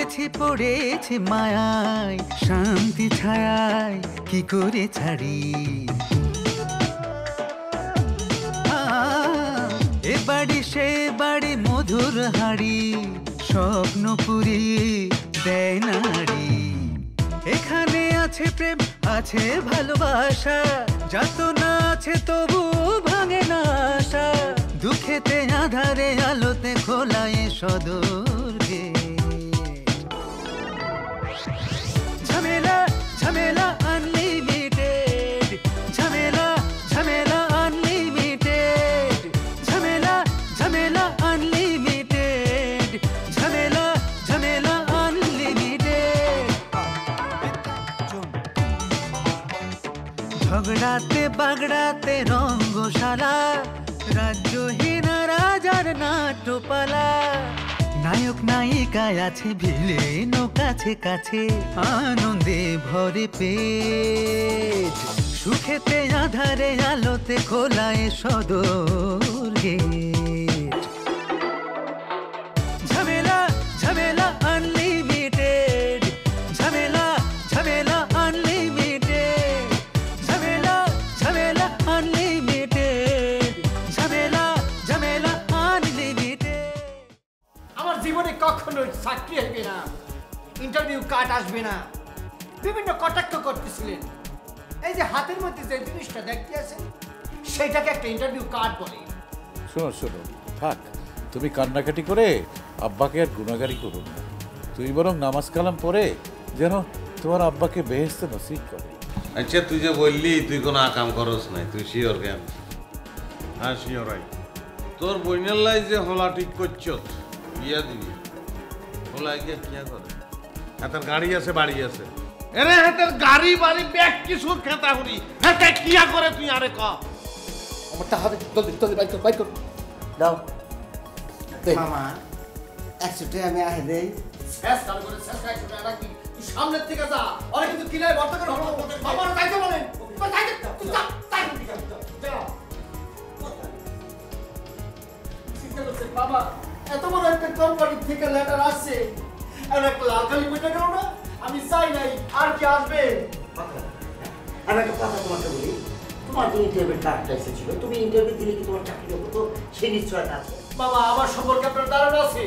পড়েছি মায়ায়, শান্তি ছায়ায় কি করে ছাড়ি। এ বাড়ি সে বাড়ি মধুর হাড়ি, স্বপ্ন পুরিয়ে দেয় নারী। এখানে আছে প্রেম, আছে ভালোবাসা, যাতনা আছে তবু ভাঙে না আশা। দুঃখেতে আধারে আলোতে খোলা এ সদর গেট। ঝামেলা ঝামেলা আনলিমিটেড, ঝামেলা ঝামেলা আনলিমিটেড, ঝামেলা ঝামেলা আনলিমিটেড, ঝামেলা ঝামেলা আনলিমিটেড। ঝগড়াতে বাগড়াতে রঙ্গশালা, রাজ্যহীন রাজার নাট্যপালা। নায়ক নায়িকায় আছে ভিলেন কাছে কাছে, আনন্দে ভরে পেট। সুখেতে আধারে আলোতে খোলা এ সদর গেট। ঝামেলা ঝামেলা আনলিমিটেড, ঝামেলা ঝামেলা আনলিমিটেড, ঝামেলা ঝামেলা আনলিমিটেড, ঝামেলা ঝামেলা আনলিমিটেড। আমার জীবনে কখনো চাকরি হবে না, ইন্টারভিউ কার্ড আসবে না, বিভিন্ন কটাক্ষ করতেছিলেন। এই যে হাতের মধ্যে যে জিনিসটা দেখতে আছেন, সেটাকে একটা ইন্টারভিউ কার্ড বলে। শোনো শোনো, থাক, তুমি কান্নাকাটি করে আব্বাকে আর গুণাগারি করো না। তুই বরং নামাজ কালাম পড়ে যেন তোমার আব্বাকে বেহেশতে নসিব করে। আচ্ছা, তুই যে বললি তুই কোনো আকাম করস নাই, তুই শিওর কেন? হ্যাঁ শিওরাই। তোর বইনের লাই যে হলা ঠিক করছ, বিয়া দিবি, হলা গিয়া কিয়া করে? হাতের গাড়ি আছে, বাড়ি আছে। এরে হাতের গাড়ি বাড়ি ব্যাগ কিছুর খেতা হরি, হাতে কিয়া করে তুই আরে ক। আমারটা হবে, জলদি জলদি বাইক কর, বাইক কর, দাও। মামা 100 টাকা আমি আহে দেই। শেষ কাল করে শেষ 100 টাকা রাখবি। তুই সামনের থেকে যা, আরে কিন্তু কিলাই বর্ত করে হলো। বাবার যাইতে বলেন, তুই যাইতে, তুই যা, তাই ঠিক আছে, যা। বাবা, এত বড় একটা কোম্পানি থেকে লেটার আসছে, আর একটা লাল কালি বইটা গেল না? আমি চাই নাই, আর কি আসবে? আমি একটা কথা তোমাকে বলি, তোমার যে ইন্টারভিউ কার্ডটা এসেছিল, তুমি ইন্টারভিউ দিলে কি তোমার চাকরি হতো? সেই নিশ্চয়তা আছে। বাবা, আমার সম্পর্কে আপনার ধারণা আছে?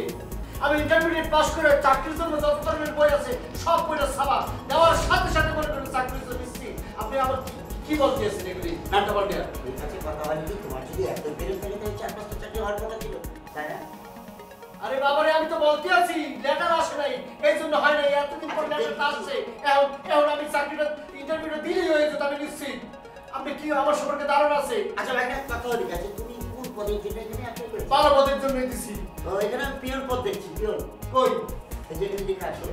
আমি ইন্টারমিডিয়েট পাস করে চাকরির জন্য যত ধরনের বই আছে সব বইটা ছাপা দেওয়ার সাথে সাথে মনে করেন চাকরির জন্য নিচ্ছি। আপনি আমার কি বলতে আছেন এগুলি? নাট্য বলতে ঠিক আছে, কথা হয় কি, তোমার যদি এত বেরোতে থাকে তাহলে 4-5টা চাকরি হওয়ার কথা ছিল, তাই না? আরে বাবারে, আমি তো বলতে আছি লেটার আসে নাই, এই জন্য হয় নাই। এতদিন পর লেটারটা আসছে, এখন আমি চাকরিটা ইন্টারভিউটা দিলেই হয়ে যেত, আমি নিশ্চিত। আপনি কি আমার সম্পর্কে ধারণা আছে? আচ্ছা ভাই, একটা কথা হয়ে গেছে, তুমি কোন পদের জন্য এখানে অ্যাপ্লাই করেছো? 12 পদের জন্য দিছি। ও, এখানে আমি পিওর পদ দেখছি। পিওর কই? এই যে এখানে লেখা আছে।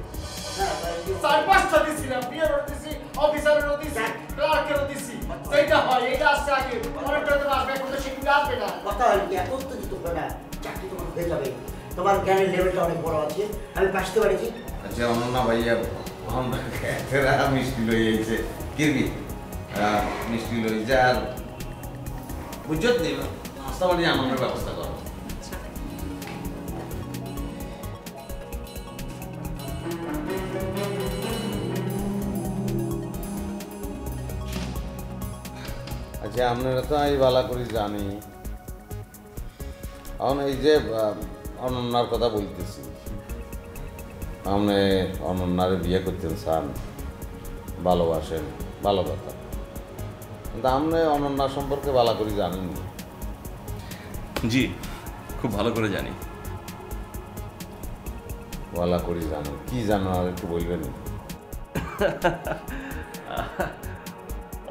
হ্যাঁ, 4-5টা দিছিলাম, পিওরও দিছি, অফিসারেরও দিছি, ক্লার্কেরও দিছি। সেইটা হয়, এইটা আসছে আগে, অনেকটা তো আসবে, এখন তো সেগুলো আসবে না। কথা হয় কি, এখন তো দিতে না, চাকরি তোমার হয়ে যাবে। তোমার জ্ঞানের লেভেলটা অনেক বড় আছে, আমি পাশতে পারিছি। আচ্ছা, অনন্যা ভাইয়া আমরা খেতেরা মিষ্টি লই আইছে, কিরবি মিষ্টি লই যা, আর বুঝত নি নাস্তা বাড়ি আনন্দের ব্যবস্থা করো। আচ্ছা, আপনারা তো এই বালা করে জানি, এখন এই যে অনন্যার কথা বলতেছি, আপনি অনন্যারে বিয়ে করতে চান, ভালোবাসেন, ভালো কথা, কিন্তু আপনি অনন্যা সম্পর্কে ভালো করে জানেন না। জি, খুব ভালো করে জানি। ভালো করে জানেন? কি জানো আর একটু বলবেন?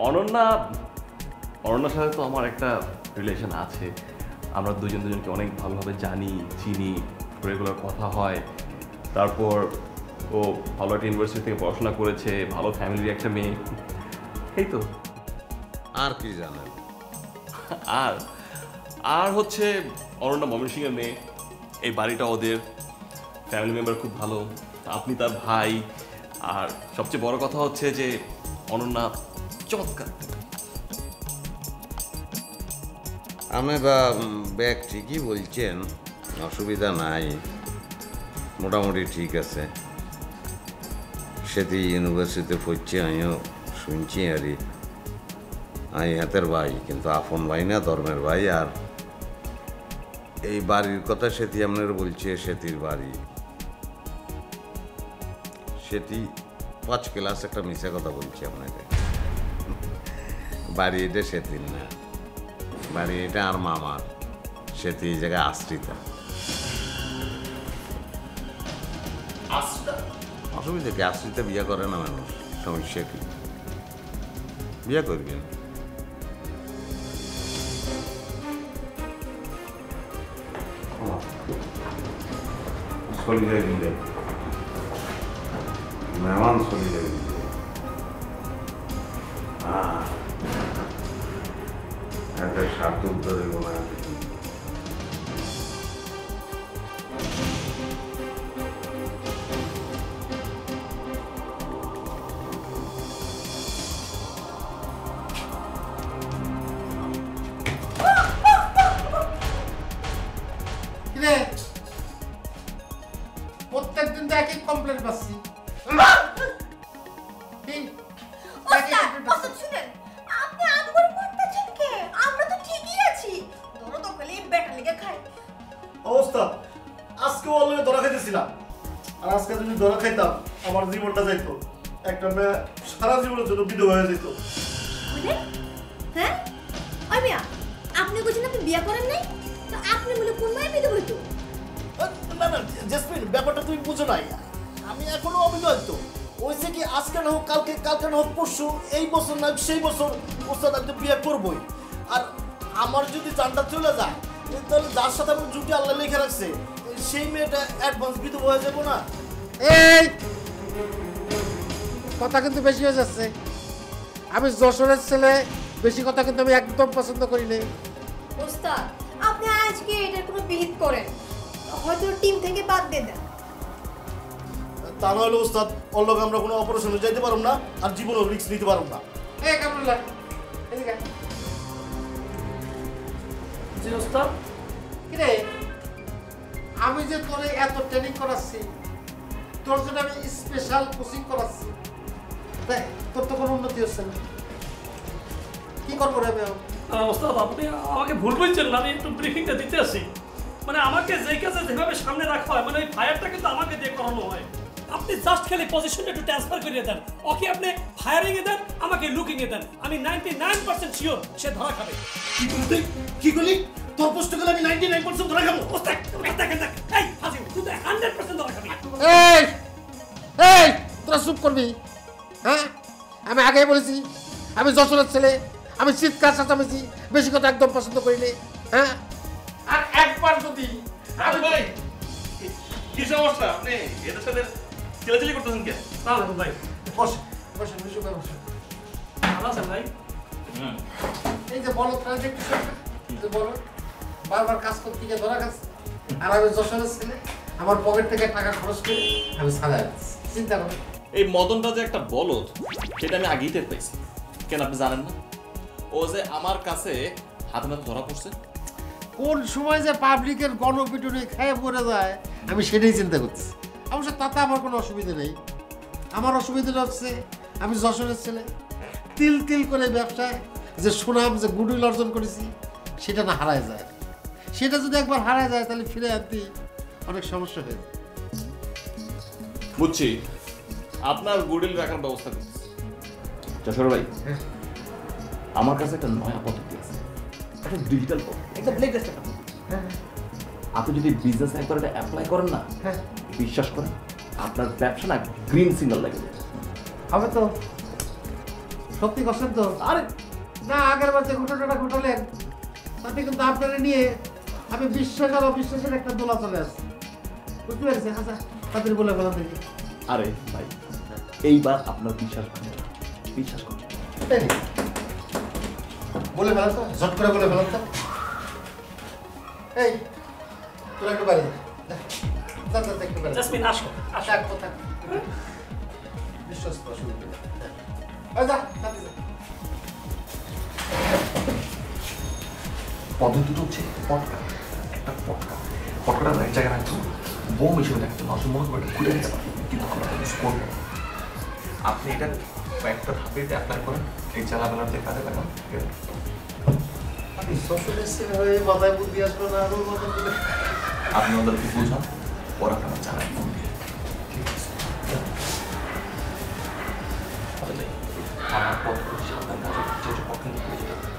অনন্যার সাথে তো আমার একটা রিলেশন আছে। আমরা দুজনকে অনেক ভালোভাবে জানি, চিনি, রেগুলার কথা হয়। তারপর ও ভালো একটা ইউনিভার্সিটি থেকে পড়াশোনা করেছে, ভালো ফ্যামিলির একটা মেয়ে, এই তো। আর কি জানেন? আর হচ্ছে অনন্যা ময়মনসিংহের মেয়ে, এই বাড়িটা ওদের, ফ্যামিলি মেম্বার খুব ভালো, আপনি তার ভাই। আর সবচেয়ে বড় কথা হচ্ছে যে অনন্যা চমৎকার। আমি বা ব্যাগ ঠিকই বলছেন, অসুবিধা নাই, মোটামুটি ঠিক আছে। সেটি ইউনিভার্সিটিতে পড়ছি, আমিও শুনছি আরে আমি হাতের ভাই, কিন্তু আপন ভাই না, ধর্মের ভাই। আর এই বাড়ির কথা সেটি আপনার বলছে, সেটির বাড়ি সেটি 5 ক্লাস একটা মিশা কথা বলছি আপনাকে। বাড়ি এটা সেতির না, বাড়ি এটা আর মামার। সেটি এই জায়গায় আশ্রিতা। অসুবিধা কি? আশ্রিতা বিয়ে করে না মানুষ, সমস্যা কি? বিয়ে করবেন। চলে যাই দিলে মেহমান, চলে যাই দিলে একটা স্বার্থ উত্তরে গোলা। প্রত্যেকদিন তো একই কমপ্লেন পাচ্ছি। শুনেন, আপনি আদর করতেছেন কে? আমরা তো ঠিকই আছি। ধরো তো খালি বেটা লেগে খাই। অবস্থা আজকে অলরেডি ধরা খাইতেছিলাম, আর আজকে যদি ধরা খাইতাম আমার জীবনটা যাইতো, একটা মেয়ে সারা জীবনের জন্য বিধবা হয়ে যেত। বলে হ্যাঁ ওই মিয়া, আপনি বুঝেন আপনি বিয়ে করেন নাই, তো আপনি বলে কোন মেয়ে বিধবা হইতো? না না জেসমিন, ব্যাপারটা তুমি বুঝো নাই। আমি এখনো অবিবাহিত। ওইসে কি আজকে না হোক কালকে, কালকে না হোক পরশু, এই বছর না সেই বছর ওস্তাদ আমি তো বিয়ে করবোই। আর আমার যদি জানটা চলে যায়, তাহলে যার সাথে আমার জুটি আল্লাহ লিখে রাখছে সেই মেয়েটা অ্যাডভান্স বিধবা হয়ে যাবো না? এই কথা কিন্তু বেশি হয়ে যাচ্ছে। আমি যশোরের ছেলে, বেশি কথা কিন্তু আমি একদম পছন্দ করি না। ওস্তাদ আপনি আজকে এটার কোনো বিহিত করেন, হয়তো টিম থেকে বাদ দিয়ে দেন। তা নাহলে ওস্তাদ ওর লোক আমরা কোনো অপারেশনে যাইতে পারব না, আর জীবনও রিস্ক নিতে পারব না। এই কামরুল্লাহ, এদিকে জি ওস্তাদ। কিরে, আমি যে তোরে এত ট্রেনিং করাচ্ছি, তোর জন্য আমি স্পেশাল কোচিং করাচ্ছি, দেখ তোর তো কোনো উন্নতি হচ্ছে না। কি করবো রে আমি? ওস্তাদ আপনি আমাকে ভুল বলছেন না, আমি একটু ব্রিফিংটা দিতে আসি। মানে আমাকে যেই কাজে যেভাবে সামনে রাখা হয়, মানে ওই ফায়ারটা কিন্তু আমাকে দিয়ে করানো হয়। আপনি জাস্ট খালি পজিশনটা একটু ট্রান্সফার করিয়ে দেন, ওকে আপনি ফায়ারিং এ দেন, আমাকে লুকিং এ দেন। আমি 99% শিওর সে ধরা খাবে। কি করলি তুই? কি করলি? তোর পোস্ট গেলে আমি 99% ধরা খাবো। ওস্তাদ দেখেন দেখ, এই ফাজিল তুই 100% ধরা খাবি। এই এই তোরা চুপ করবি? হ্যাঁ, আমি আগেই বলেছি আমি যশোরের ছেলে, আমি চিৎকার চেঁচামেচি বেশি কথা একদম পছন্দ করি না। হ্যাঁ, আর একবার যদি আমি ভাই কি সমস্যা? আপনি এদের সাথে চিলাচিলি করতেছেন কে? না না ভাই, বসে বসে বসে বসে ভালো আছেন ভাই? এই যে বলো তারা দেখতেছো, যে বলো বারবার কাজ করতে গিয়ে ধরা খাচ্ছে, আর আমি যশোরের ছেলে, আমার পকেট থেকে টাকা খরচ করে আমি সাজাই দিচ্ছি। চিন্তা করো। এই মদনটা যে একটা বলদ, সেটা আমি আগেই টের পাইছি। কেন আপনি জানেন না? ও যে আমার কাছে হাতে নাতে ধরা পড়ছে। কোন সময় যে পাবলিকের গণপিটুনি খেয়ে পড়ে যায় আমি সেটাই চিন্তা করছি। অবশ্য তাতে আমার কোনো অসুবিধা নেই। আমার অসুবিধা হচ্ছে আমি যশোরের ছেলে, তিল তিল করে ব্যবসায় যে সুনাম, যে গুডউইল অর্জন করেছি, সেটা না হারায় যায়। সেটা যদি একবার হারায় যায় তাহলে ফিরে আনতে অনেক সমস্যা হয়ে যায়। বুঝছি, আপনার গুডউইল রাখার ব্যবস্থা করছি। যশোর ভাই, আমার কাছে একটা নয়া পদ্ধতি আছে, একটা ডিজিটাল পদ্ধতি, একটা লেটেস্ট একটা পদ্ধতি। আপনি যদি বিজনেস একবার এটা অ্যাপ্লাই করেন না, বিশ্বাস করেন আপনার ব্যবসা না গ্রিন সিগন্যাল লাগবে। হবে তো? সত্যি করছেন তো? আরে না, আগের বার যে ঘটনাটা ঘটালেন তাতে কিন্তু আপনারা নিয়ে আমি বিশ্বাস আর অবিশ্বাসের একটা দোলা চলে আসছে। বুঝতে পেরেছি? আচ্ছা তাদের বলে ফেলা দেখি। আরে ভাই, এইবার আপনার বিশ্বাস ভাঙবে না, বিশ্বাস করুন। বলে ফেলা তো, ঝট করে বলে ফেলা তো। এই তোরা একটু বাড়ি যা, একটু বাড়ি। জাসমিন আসো, থাক থাক, বিশ্বাস করা শুরু করে যা। পদ্ধতিটা হচ্ছে পটকা, একটা পটকা। পটকাটা এক জায়গায় রাখছো, বোম হিসেবে রাখতে মানুষের মনে করে খুলে দিতে পারে, কিন্তু আমরা কিছু করবো। আপনি এটা কয়েকটা ধাপে অ্যাপ্লাই করেন, এই চালাবেলাতে কাজে লাগান। আমি সোশ্যালিস্ট হয়ে মাথায় বুদ্ধি আসলো না আরো মতো করে। আপনি ওদেরকে বোঝান, ওরা আপনার চালায় মন দিয়ে। ঠিক আছে, তাহলে আমার পথ করছি আপনার কাজে যেটা পক্ষে নিয়ে যেতে হবে।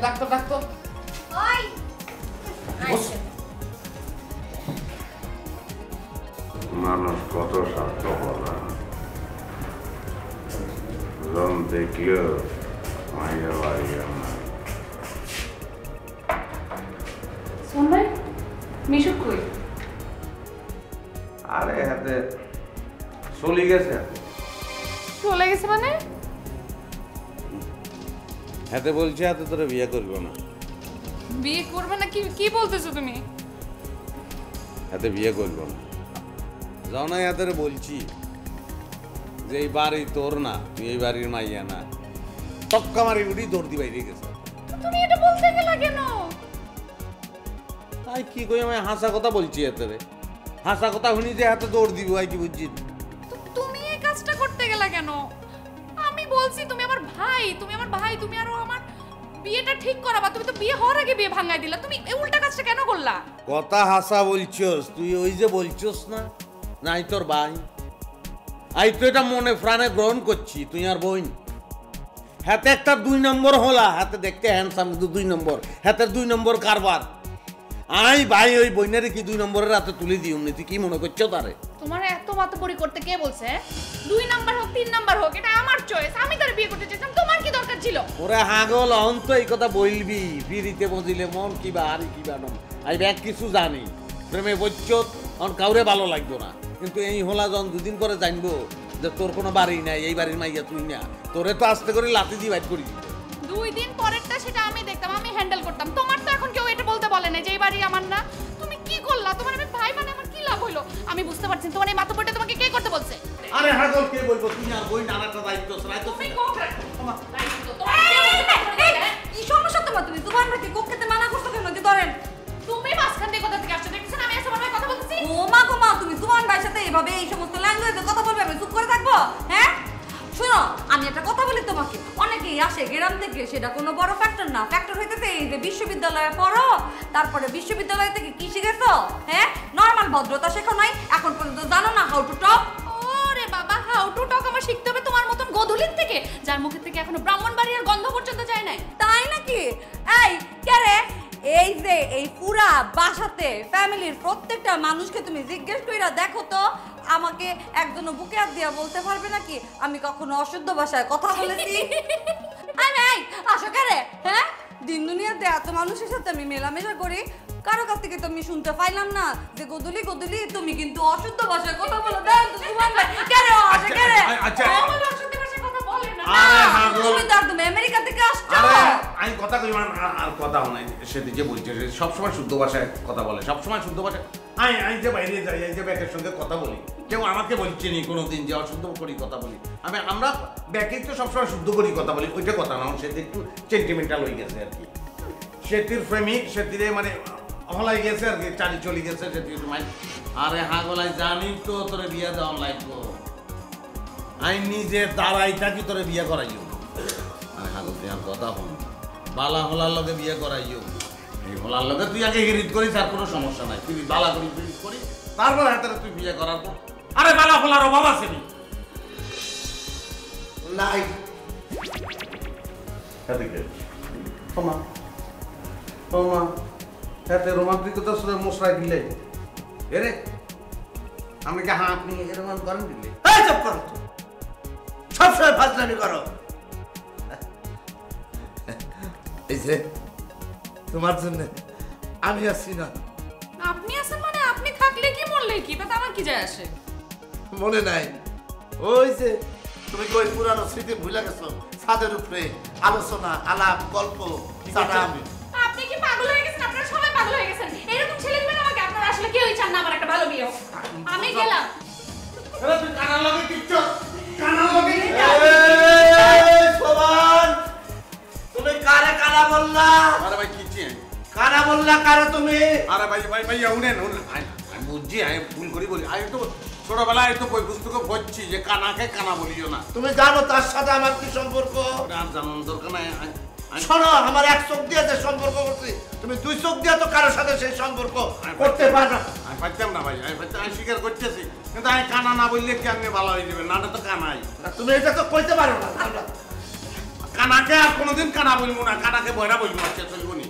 ডাক্তার ডাক্তার ওই আইছে মানুষ কত স্বার্থপর জন দেখলেও মাইয়া বাড়ি আমার সোমবার মিশুক কই? আরে হাতে চলে গেছে। চলে গেছে মানে? হাতে বলছে হাতে তোরা বিয়ে করবো না। বিয়ে করবে না? কি কি বলতেছো তুমি? হাতে বিয়ে করবো না। যাও না হাতে বলছি যে এই বাড়ি তোর না, তুই এই বাড়ির মাইয়া না। তক্কা মারি উঠি দৌড় দি বাইরে গেছে। তুমি এটা বলতে গেলা কেন? তাই কি কই আমি হাসা কথা বলছি হাতে রে। হাসা কথা শুনি যে হাতে দৌড় দিব আই কি বুঝছি। তুমি এই কাজটা করতে গেলা কেন? আমি বলছি তুমি আমার ভাই, তুমি আমার ভাই, তুমি আরো আমার বিয়েটা ঠিক করাবা। তুমি তো বিয়ে হওয়ার আগে বিয়ে ভাঙাই দিলা। তুমি এই উল্টা কাজটা কেন করলা? কথা হাসা বলছস তুই, ওই যে বলছস না নাই তোর ভাই। আই তো এটা মনে প্রাণে গ্রহণ করছি, তুই আর বোন। হাতে একটা 2 নম্বর হলা, হাতে দেখতে হ্যান্ডসাম কিন্তু 2 নম্বর, হাতের 2 নম্বর কারবার। আই ভাই ওই বইনারে কি 2 নম্বরের হাতে তুলে দিই উনি, তুই কি মনে করছো তারে? তোমার এত মাতবরি করতে কে বলছে? 2 নাম্বার হোক 3 নাম্বার হোক, এটা আমার চয়েস। আমি তার বিয়ে করতে চাইছিলাম, তোমার কি দরকার ছিল? ওরে হাগল অন তো এই কথা বলবি, ফিরিতে বজিলে মন কিবা আর কিবা নম। আই ব্যাগ কিছু জানি, প্রেমে বচ্চত অন কাউরে ভালো লাগতো না। কিন্তু এই হলা যখন 2 দিন পরে জানবো যে তোর কোনো বাড়ি নাই, এই বাড়ির মাইয়া তুই না, তোরে তো আস্তে করে লাথি দিয়ে বাইট করি দিত। 2 দিন পরেরটা সেটা আমি দেখতাম, আমি হ্যান্ডেল করতাম। তোমার তো এখন কেউ এটা বলতে বলে না যে এই বাড়ি আমার না। তুমি কি করলা? তোমার আমি ভাই মানে আমার কি লাভ হইলো? আমি বুঝতে পারছি তোমার এই মাতবরিটা তোমাকে কে করতে বলছে? আরে হাগল কে বলবো, তুই আর বই নানাটা দায়িত্ব নাই তো। তুমি কোক রাখো তোমার দায়িত্ব তোমার। কি সমস্যা তোমার? তুমি তোমার ভাইকে কোক খেতে মানা করছো কেন? যে ধরেন তুমি মাঝখান দিয়ে কথা থেকে আসছো, দেখছেন আমি এসে আমার কথা বলতেছি। ও মা গো মা, তুমি তোমার ভাইয়ের সাথে এভাবে এই সমস্ত ল্যাঙ্গুয়েজে কথা বলবে, আমি চুপ করে থাকবো? হ্যাঁ শোনো, আমি একটা কথা বলি তোমাকে। অনেকেই আসে গ্রাম থেকে, সেটা কোনো বড় ফ্যাক্টর না। ফ্যাক্টর হইতেছে এই যে বিশ্ববিদ্যালয়ে পড়ো, তারপরে বিশ্ববিদ্যালয় থেকে কি শিখেছো? হ্যাঁ, নর্মাল ভদ্রতা শেখো নাই, এখন পর্যন্ত জানো না হাউ টু টক। ওরে বাবা, হাউ টু টক আমার শিখতে হবে তোমার মতন গোধূলির থেকে, যার মুখের থেকে এখনো ব্রাহ্মণবাড়িয়ার গন্ধ পর্যন্ত যায় নাই। তাই নাকি? এই কে রে? এই যে এই পুরা বাসাতে ফ্যামিলির প্রত্যেকটা মানুষকে তুমি জিজ্ঞেস কইরা দেখো তো, আমাকে একজন বুকে হাত দিয়া বলতে পারবে নাকি আমি কখনো অশুদ্ধ ভাষায় কথা বলেছি? এই আসো কে রে? হ্যাঁ, দিন দুনিয়াতে এত মানুষের সাথে আমি মেলামেশা করি, কারো কাছ থেকে তো আমি শুনতে পাইলাম না যে গদুলি গদুলি তুমি কিন্তু অশুদ্ধ ভাষায় কথা বলো। দেন তো তোমার কে রে? আসো কে রে? আমার অশুদ্ধ ভাষায় কথা বলে না। তুমি তো একদম আমেরিকা থেকে আসছো। আমি কথা কই মানে আর কথা নাই, সে যে বলছে সে সবসময় শুদ্ধ ভাষায় কথা বলে, সবসময় শুদ্ধ ভাষায়। আমি যে বাইরে যাই, এই যে ব্যাকের সঙ্গে কথা বলি, কেউ আমাকে বলছে নি কোনোদিন যে অশুদ্ধ করি কথা বলি। আমরা ব্যাকে তো সবসময় শুদ্ধ করি কথা বলি, ওইটা কথা না। সে একটু সেন্টিমেন্টাল হয়ে গেছে আর কি, সেটির প্রেমিক, সেটিরে মানে হলাই গেছে আর কি, চালি চলে গেছে সেটির মাই। আরে হাগলাই জানি তো তোরে বিয়া দেওয়া লাগবো, আমি নিজে দাঁড়াই থাকি তোরে বিয়ে করাইও। আরে হাগল তুই আর কথা হল, বালা হলার লগে বিয়ে করাইও। এই হলার লগে তুই আগে হিরিত করিস, আর কোনো সমস্যা নাই। তুই বালা করি ফিরিত করি, তারপর হাতে তুই বিয়ে করার পর। আরে বালা হলার অভাব আছে নি নাই। এদিকে ক্ষমা ক্ষমা, হাতে রোমান্টিকতা শুধু মশলাই দিলে এরে আমি কি হ্যাঁ আপনি এরকম করেন দিলে? এই চুপ করো তো, সবসময় ফাজলামি করো। এই যে তোমার জন্য আমি আছি না। আপনি আছেন মানে আপনি থাকলে কি মরলে কি, তাতে আমার কি যায় আসে? মনে নাই ওই যে তুমি কই পুরানো স্মৃতি ভুলে গেছো? ছাদের উপরে আলোচনা, আলাপ, গল্প, আপনি কি পাগল হয়ে গেছেন? আপনারা সবাই পাগল হয়ে গেছেন। এরকম ছেলে দিবেন আমাকে? আপনারা আসলে কেউই চান না আমার একটা ভালো বিয়ে হোক। আমি গেলাম। তুই কানা লগে কিচ্ছু কানা লগে সোবান, তুমি কারে কানা বললা? আরে ভাই কিচ্ছু কানা বললা কারে তুমি? আরে ভাই ভাই ভাই উনেন আমি বুঝছি, আমি ভুল করি বলি। আমি তো ছোটবেলায় তো বই পুস্তকে পড়ছি যে কানাকে কানা বলিও না। তুমি জানো তার সাথে আমার কি সম্পর্ক? আর জানার দরকার নাই। শোনো, আমার এক চোখ দিয়ে যে সম্পর্ক করছি, তুমি দুই চোখ দিয়ে তো কারোর সাথে সেই সম্পর্ক করতে পারবে। আমি পারতাম না ভাই, আমি স্বীকার করতেছি, কিন্তু আমি কানা না বললে কি আপনি ভালো হয়ে যাবেন? না তো কানাই। তুমি এটা তো কইতে পারো না। কানাকে আর কোনোদিন কানা বলবো না, কানাকে বয়রা বলবো। আচ্ছা চলবো নি,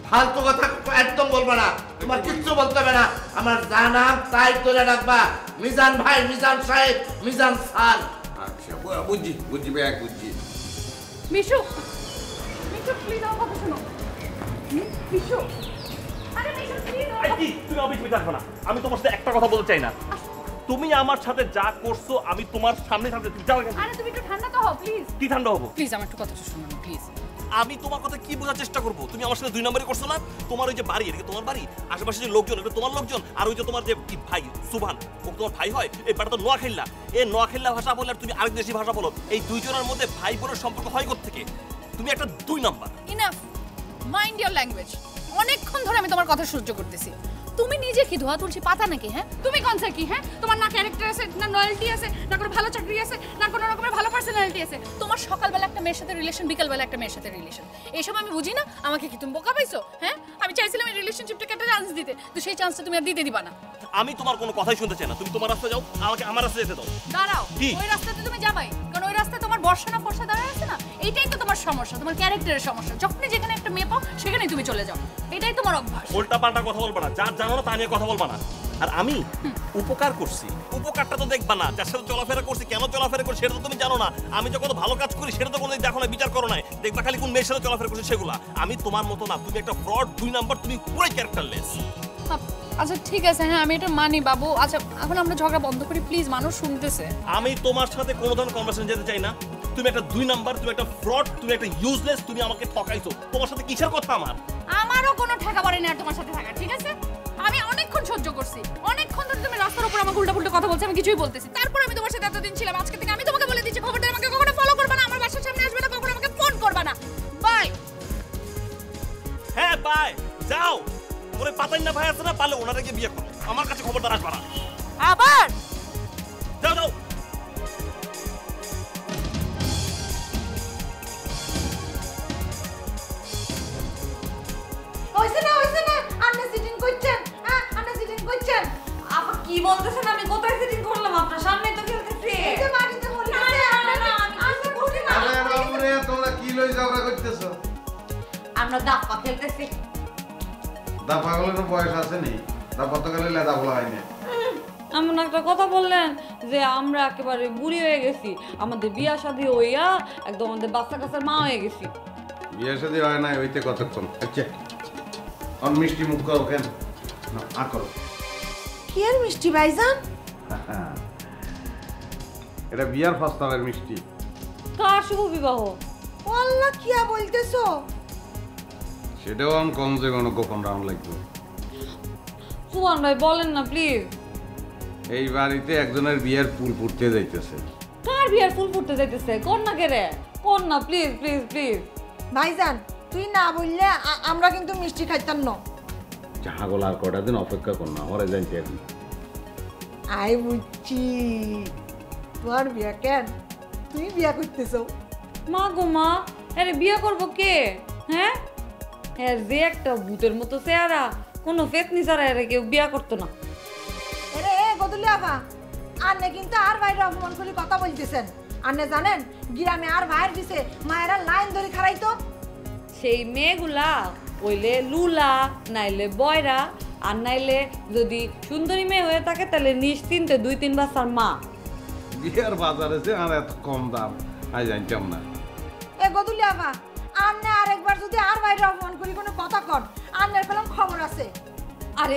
ফালতু কথা একদম বলবো না, তোমার কিচ্ছু বলতে হবে না। আমার যা নাম তাই তোলে রাখবা, মিজান ভাই, মিজান সাহেব, মিজান স্যার। আচ্ছা বুঝছি বুঝছি ভাই, বুঝছি। মিশু, মিশু প্লিজ আমার কথা শোনো। মিশু, আরে মিশু প্লিজ। কি তুমি অবিশ্বাস রাখবে না? আমি তোমার সাথে একটা কথা বলতে চাই না। তুমি আমার সাথে যা করছো আমি তোমার সামনে সামনে যাও। আরে তুমি একটু ঠান্ডা তো হও প্লিজ। কি ঠান্ডা হবো? প্লিজ আমার একটু কথা শোনো না প্লিজ। আমি তোমার কথা কি বোঝার চেষ্টা করবো? তুমি আমার সাথে 2 নম্বরই করছো না? তোমার ওই যে বাড়ি, এটা তোমার বাড়ি, আশেপাশে যে লোকজন এটা তোমার লোকজন, আর ওই যে তোমার যে ভাই সুভান, ও তোমার ভাই হয়। এই বাড়িটা তো নোয়াখাইলা, এই নোয়াখাইলা ভাষা বলে আর তুমি আরেক দেশি ভাষা বলো, এই দুইজনের মধ্যে ভাই বোনের সম্পর্ক হয় কোত্থেকে? তুমি একটা 2 number. Enough, mind your language. অনেকক্ষণ ধরে আমি তোমার কথা সহ্য করতেছি। তুমি নিজে কি ধোয়া তুলসী পাতা নাকি? হ্যাঁ, তুমি কোনসা কি? হ্যাঁ, তোমার না ক্যারেক্টার আছে, না লয়্যালটি আছে, না কোনো ভালো চাকরি আছে, না কোনো রকমের ভালো পার্সোনালিটি আছে। তোমার সকালবেলা একটা মেয়ের সাথে রিলেশন, বিকালবেলা একটা মেয়ের সাথে রিলেশন। এইসব আমি বুঝি না। আমাকে কি তুমি বোকা পাইছো? হ্যাঁ, আমি চাইছিলাম এই রিলেশনশিপটাকে একটা চান্স দিতে, তো সেই চান্সটা তুমি আর দিতে দিবা না। আমি তোমার কোনো কথাই শুনতে চাই না। তুমি তোমার রাস্তা যাও, আমাকে আমার রাস্তা যেতে দাও। দাঁড়াও, ওই রাস্তাতে তুমি যাবাই, কারণ ওই রাস্তায় তোমার বর্ষা না ফর্সা দাঁড়ায় আছে না। এইটাই তো তোমার সমস্যা, তোমার ক্যারেক্টারের সমস্যা। যখনই যেখানে একটা মেয়ে পাও সেখানেই তুমি চলে যাও, এটাই তোমার অভ্যাস। উল্টা পাল্টা কথা বলবা না, যা জানো না তা নিয়ে কথা বলবা না। আর আমি উপকার করছি, উপকারটা তো দেখবা না। যার সাথে চলাফেরা করছি, কেন চলাফেরা করছি সেটা তো তুমি জানো না। আমি যখন ভালো কাজ করি সেটা তো কোনোদিন দেখো না, বিচার করো না, দেখবা খালি কোন মেয়ের সাথে চলাফেরা করছি সেগুলা। আমি তোমার মতো না, তুমি একটা ফ্রড 2 নাম্বার, তুমি পুরোই ক্যারেক্টারলেস। আচ্ছা ঠিক আছে, হ্যাঁ আমি এটা মানি বাবু। আচ্ছা এখন আমরা ঝগড়া বন্ধ করি প্লিজ, মানুষ শুনতেছে। আমি তোমার সাথে কোনো ধরনের কনভারসেশন যেতে চাই না। তুমি একটা 2 নাম্বার, তুমি একটা ফ্রড, তুমি একটা ইউজলেস, তুমি আমাকে ঠকাইছো। তোমার সাথে কিসের কথা আমার? আমারও কোনো ঠেকা পড়ে না আর তোমার সাথে থাকা, ঠিক আছে? আমি অনেকক্ষণ সহ্য করছি, অনেকক্ষণ ধরে তুমি রাস্তার উপর আমাকে উল্টা কথা বলছো, আমি কিছুই বলতেছি। তারপর আমি তোমার সাথে এতদিন ছিলাম, আজকে থেকে আমি তোমাকে বলে দিচ্ছি খবরদার আমাকে কখনো ফলো করবে না, আমার বাসার সামনে আসবে না, কখনো আমাকে ফোন করবে না। বাই। হ্যাঁ বাই, যাও। ওরে পাতাই না ভাই আছে না, পারলে ওনারে গিয়ে বিয়ে করো, আমার কাছে খবরদার আসবে না। আবার যাও যাও। হইছে না আপনি সিটিং করছেন? হ্যাঁ আপনি সিটিং করছেন? আপা কি বলতেছেন? আমি কোথায় সিটিং করলাম? আপনার সামনেই তো খেলতেছি। এই যে বাড়িতে বলি না আমি বুঝি না। আরে বাবুরে, তোমরা কি লই ঝগড়া করতেছো? আমরা দাপ্পা খেলতেছি। দাপা গেলে তো বয়স আছে নি, দাপা তো গেলে লেদা বলা হয় না। এমন একটা কথা বললেন যে আমরা একেবারে বুড়ি হয়ে গেছি, আমাদের বিয়া শাদী হইয়া একদম আমাদের বাচ্চা কাচ্চার মা হয়ে গেছি। বিয়ে শাদী হয় নাই, হইতে কতক্ষণ? আচ্ছা অন মিষ্টি মুখ করো কেন? না আ করো। কি আর মিষ্টি ভাইজান? এটা বিয়ার প্রস্তাবের মিষ্টি। কার শুভ বিবাহ? আল্লাহ কি বলতেছো? সেটাও আমি কম যে কোনো গোপন রাউন্ড লাগবে। সুহান ভাই বলেন না প্লিজ। এই বাড়িতে একজনের বিয়ের ফুল ফুটতে যাইতেছে। কার বিয়ের ফুল ফুটতে যাইতেছে? কন্যা কে রে? কন্যা প্লিজ প্লিজ প্লিজ। ভাইজান তুই না বললে আমরা কিন্তু মিষ্টি খাইতাম না। ছাগল আর কটা দিন অপেক্ষা কর না, আমার জানতে এখন। আই বুঝছি তোর বিয়া কেন, তুই বিয়া করতেছ? মা গো মা, আরে বিয়ে করবো কে? হ্যাঁ হ্যাঁ, যে একটা ভূতের মতো চেহারা, কোনো ফেতনি ছাড়া এরা কেউ বিয়া করতো না। আরে গদুলি আবা, আন্নে কিন্তু আর ভাইয়ের অপমান করে কথা বলতেছেন। আন্নে জানেন গ্রামে আর ভাইয়ের দিছে মায়েরা লাইন ধরে খারাইতো। সেই মেয়েগুলা ওইলে লুলা, নাইলে বয়রা, আর নাইলে যদি সুন্দরী মেয়ে হয়ে থাকে তাহলে নিশ্চিন্তে 2-3 বাচ্চার মা। বিয়ার বাজারে যে আর এত কম দাম আই জানতাম না। এ গদুলি আবা, আন্নে আরেকবার যদি আর ভাইয়ের অপমান করি কোনো কথা কর, আন্নের পেলাম খবর আছে। আরে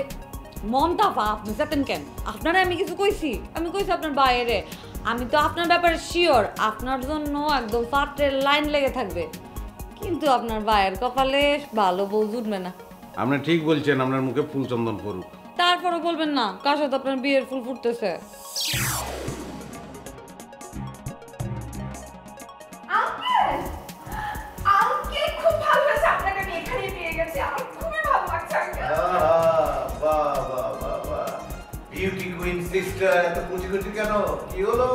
মমতাফা, আপনি জানেন কেন? আপনারা আমি কিছু কইছি? আমি কইছি আপনার বাইরে। আমি তো আপনার ব্যাপারে শিওর, আপনার জন্য একদম ফাটের লাইন লেগে থাকবে, কিন্তু আপনার ভাইয়ের কপালে ভালো বউ জুটবে না। আপনি ঠিক বলছেন, আপনার মুখে ফুল চন্দন পড়ুক। তারপরে বলবেন না কার সাথে আপনার বিয়ের ফুল ফুটতেছে। খুব ভালো লাগছে আপনাকে আমি এখানে পেয়ে গেছি, আমার খুবই ভালো লাগছে। বিউটি কুইন সিস্টার এত খুশি খুশি কেন? কি হলো?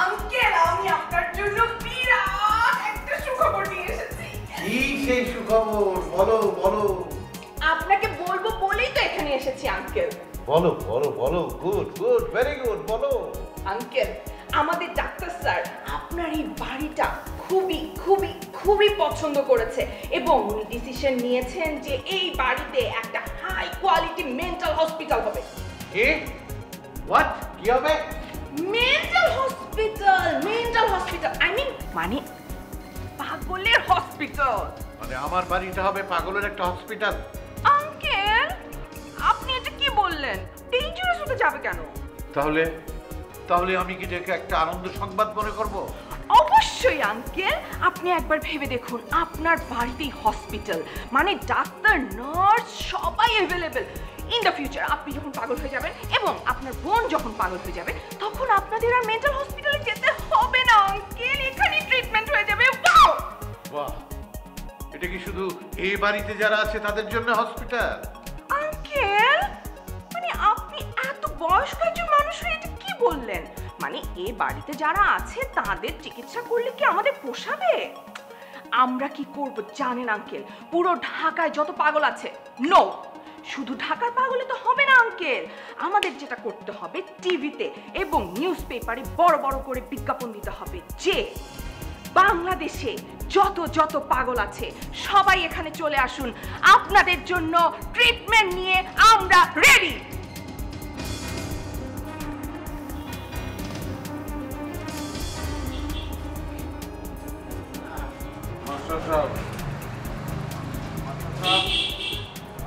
আঙ্কেল, আমি আপনার জন্য বিরাট একটা সুখবর নিয়ে এসেছি। কি সেই সুখবর? বলো বলো। আপনাকে বলবো বলেই তো এখানে এসেছি আঙ্কেল। বলো বলো বলো। গুড গুড, ভেরি গুড, বলো। আঙ্কেল, আমাদের ডাক্তার স্যার আপনার এই বাড়িটা খুবই খুবই খুবই পছন্দ করেছে এবং উনি ডিসিশন নিয়েছেন যে এই বাড়িতে একটা হাই কোয়ালিটি মেন্টাল হসপিটাল হবে। কি? হোয়াট? কি হবে? মেন্টাল হসপিটাল, আই মিন মানে পাগলের হসপিটাল। মানে আমার বাড়িটা হবে পাগলের একটা হসপিটাল? আঙ্কেল, আপনি এটা কি বললেন? ডেঞ্জারাস হতে যাবে কেন? তাহলে তাহলে আমি কি এটাকে একটা আনন্দ সংবাদ মনে করব? অবশ্যই আঙ্কেল, আপনি একবার ভেবে দেখুন, আপনার বাড়িতেই হসপিটাল মানে ডাক্তার নার্স সবাই অ্যাভেলেবেল। ইন দ্য ফিউচার আপনি যখন পাগল হয়ে যাবেন এবং আপনার বোন যখন পাগল হয়ে যাবে তখন আপনাদের আর মেন্টাল হসপিটালে যেতে হবে না আঙ্কেল, এখানেই ট্রিটমেন্ট হয়ে যাবে। ওয়াও! বাহ! এটা কি শুধু এই বাড়িতে যারা আছে তাদের জন্য হসপিটাল? আঙ্কেল, মানে আপনি এত বয়স্ক একজন মানুষ হয়ে এটা কি বললেন? মানে এই বাড়িতে যারা আছে তাদের চিকিৎসা করলে কি আমাদের পোষাবে? আমরা কি করব জানেন আঙ্কেল? পুরো ঢাকায় যত পাগল আছে, নো, শুধু ঢাকার পাগলে তো হবে না আঙ্কেল, আমাদের যেটা করতে হবে টিভিতে এবং নিউজ পেপারে বড় বড় করে বিজ্ঞাপন দিতে হবে যে বাংলাদেশে যত যত পাগল আছে সবাই এখানে চলে আসুন, আপনাদের জন্য ট্রিটমেন্ট নিয়ে আমরা রেডি।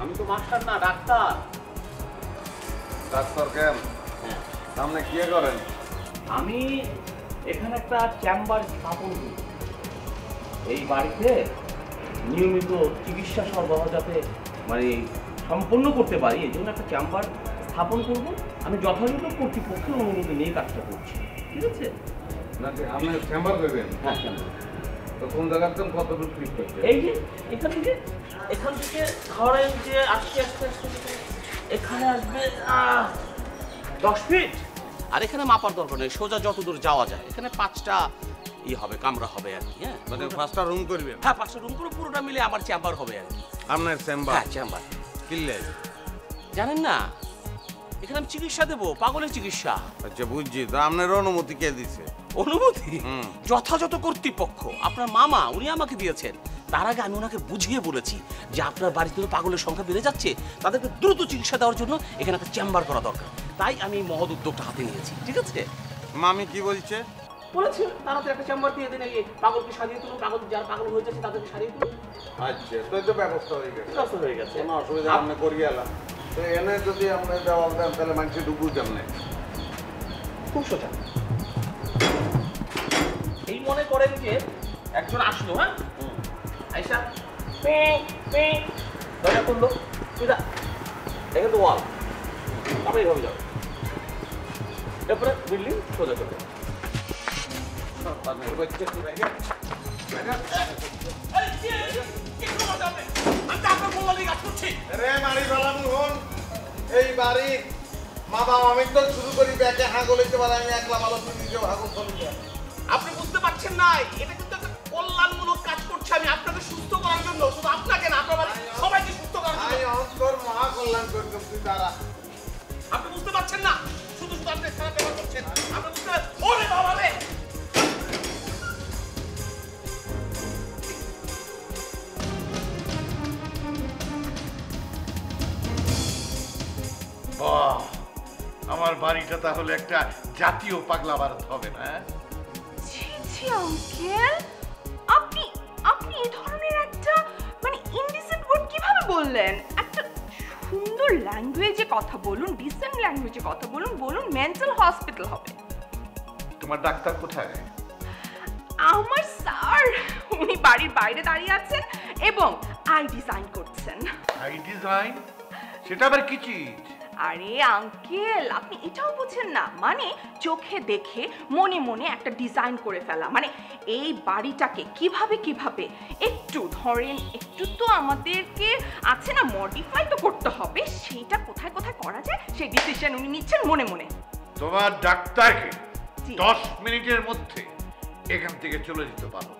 আমি তো মাস্টার না, ডাক্তার। ডাক্তার কেন? সামনে কি করেন? আমি এখানে একটা চেম্বার স্থাপন করি। এই বাড়িতে নিয়মিত চিকিৎসা সরবরাহ যাতে মানে সম্পন্ন করতে পারি এই জন্য একটা চেম্বার স্থাপন করব। আমি যথাযথ কর্তৃপক্ষের অনুমতি নিয়ে কাজটা করছি, ঠিক আছে? আপনি চেম্বার করবেন? হ্যাঁ, চেম্বার। তো কোন জায়গাতে কতটুকু ফিট করছেন? এই যে এখান থেকে ধরেন যে আস্তে আস্তে আস্তে এখানে আসবে 10 ফিট। আর এখানে মাপার দরকার নেই, সোজা যতদূর যাওয়া যায়। এখানে 5টা হবে, কামরা হবে আর কি। হ্যাঁ, মানে 5টা রুম করবেন? হ্যাঁ, 5টা রুম করে পুরোটা মিলে আমার চেম্বার হবে আর কি। আপনার চেম্বার? হ্যাঁ, চেম্বার। কিনলে জানেন না, এখানে আমি চিকিৎসা দেবো, পাগলের চিকিৎসা। আচ্ছা, বুঝছি। তো আপনার অনুমতি কে দিছে? অনুমতি যথাযথ কর্তৃপক্ষ, আপনার মামা, উনি আমাকে দিয়েছেন। তার আগে আমি ওনাকে বুঝিয়ে বলেছি যে আপনার বাড়িতে তো পাগলের সংখ্যা বেড়ে যাচ্ছে, তাদেরকে দ্রুত চিকিৎসা দেওয়ার জন্য এখানে একটা চেম্বার করা দরকার। তাই আমি এই মহৎ উদ্যোগটা হাতে নিয়েছি, ঠিক আছে? মামি কি বলছে? বলেছে তাড়াতাড়ি একটা চেম্বার দিয়ে দিন, এই পাগলকে সারিয়ে তুলুন, পাগল যারা পাগল হয়ে যাচ্ছে তাদেরকে সারিয়ে তুলুন। আচ্ছা, তো এই তো ব্যবস্থা হয়ে গেছে। ব্যবস্থা হয়ে গেছে, কোনো অসুবিধা আপনি করিয়ে এলাম। তো এনে যদি আপনি দেওয়াল দেন তাহলে মানুষ ঢুকু কেমনে? খুব সোজা। এই মনে করেন যে একজন আসলো, হ্যাঁ, আইসা দরজা খুললো, সোজা দেখে তো ওয়াল, তারপরে এইভাবে যাবে, এরপরে বিল্ডিং সোজা চলে যাবে। এই বাড়ির মা বাবা আমি তো শুরু করি ব্যাকে হাগল হইতে পারে, আমি একলা ভালো নিজেও হাগল চলে যায়। আপনি বুঝতে পারছেন না, এটা কিন্তু একটা কল্যাণমূলক কাজ করছে আমি আপনাকে সুস্থ করার জন্য, শুধু আপনাকে না, আপনার বাড়ির সবাইকে সুস্থ করার জন্য। আমি অন্তর মহা কল্যাণ করতাম তুই তারা। আপনি বুঝতে পারছেন না, শুধু শুধু আপনি খারাপ ব্যবহার করছেন। আপনি বুঝতে ওরে বাবা রে! বাহ, আমার বাড়িটা তাহলে একটা জাতীয় পাগলা ভারত হবে না? ছি ছি আঙ্কেল, আপনি আপনি এই ধরনের একটা মানে ইনডিসেন্ট ওয়ার্ড কিভাবে বললেন? একটা সুন্দর ল্যাঙ্গুয়েজে কথা বলুন, ডিসেন্ট ল্যাঙ্গুয়েজে কথা বলুন, বলুন মেন্টাল হসপিটাল হবে। তোমার ডাক্তার কোথায়? আমার স্যার, উনি বাড়ির বাইরে দাঁড়িয়ে আছেন এবং আই ডিজাইন করছেন। I design? সেটা আবার কি চিজ? আরে আঙ্কেল, আপনি এটাও বুঝেন না? মানে চোখে দেখে মনে মনে একটা ডিজাইন করে ফেলা, মানে এই বাড়িটাকে কিভাবে কিভাবে একটু ধরেন, একটু তো আমাদেরকে আছে না মডিফাই তো করতে হবে, সেইটা কোথায় কোথায় করা যায় সেই ডিসিশন উনি নিচ্ছেন মনে মনে। তোমার ডাক্তারকে 10 মিনিটের মধ্যে এখান থেকে চলে যেতে পারো।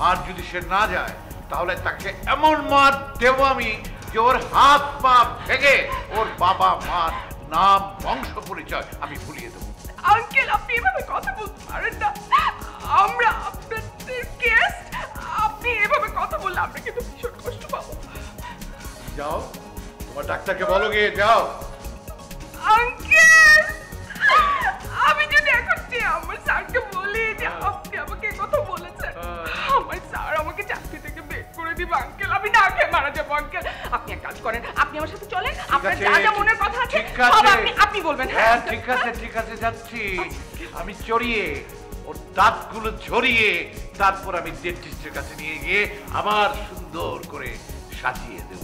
আর যদি সে না যায় তাহলে তাকে এমন মার দেব আমি যে ওর হাত পা ভেঙে ওর বাবা মার নাম বংশ পরিচয় আমি ভুলিয়ে দেবো। আঙ্কেল আপনি এভাবে কথা বলতে পারেন না, আমরা আপনাদের গেস্ট, আপনি এভাবে কথা বললে আমরা কিন্তু ভীষণ কষ্ট পাবো। যাও তোমার ডাক্তারকে বলো, গিয়ে যাও। আঙ্কেল আমি যদি এখন যে আমার স্যারকে বলি যে আপনি আমাকে কথা বলেছেন, আমার স্যার আমাকে চাকরি থেকে বের করে দিবে আঙ্কেল, আমি না খেয়ে মারা যাবো আঙ্কেল। আপনি এক কাজ করেন, আপনি আমার সাথে চলেন, আপনার যা যা মনের কথা আছে সব আপনি বলবেন। হ্যাঁ ঠিক আছে ঠিক আছে, যাচ্ছি। আমি চড়িয়ে ওর দাঁতগুলো ঝরিয়ে তারপর আমি ডেন্টিস্টের কাছে নিয়ে গিয়ে আবার সুন্দর করে সাজিয়ে দেব।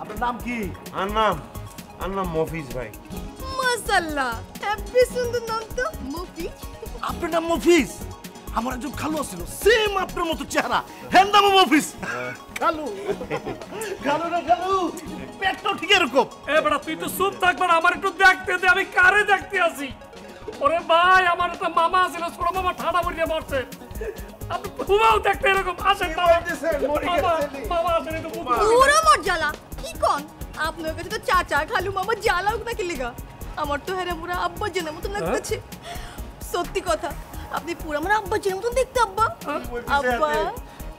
আপনার নাম কি? আর নাম মফিজ ভাই। মাশাআল্লাহ, হেব্বি সুন্দর নাম তো, মফিজ। আপনার নাম মফিজ? আমার একজন খালু ছিল, সেম আপনার মতো চেহারা, হ্যাঁ নাম মফিজ। খালু খালু রে খালু, পেটটাও ঠিক এরকম। এ বেটা তুই তো চুপ থাক বেটা, আমার একটু দেখতে দে, আমি কারে দেখতে আছি। ওরে ভাই আমার একটা মামা ছিল, ছোট মামা ঠাডা পড়িয়ে মরছে। আপনি পুরাও দেখতে এরকম আসেন না। মামা আসেন একটু পুরো মর জ্বালা কি কোন? আপনার কাছে তো চাচা খালু মামা জ্বালা ওটা কি লেগা? আমার তো হেরে পুরা আব্বা জেনের মতন লাগতেছে। সত্যি কথা, আপনি পুরো আমার আব্বা জেনের মতন দেখতে আব্বা। আব্বা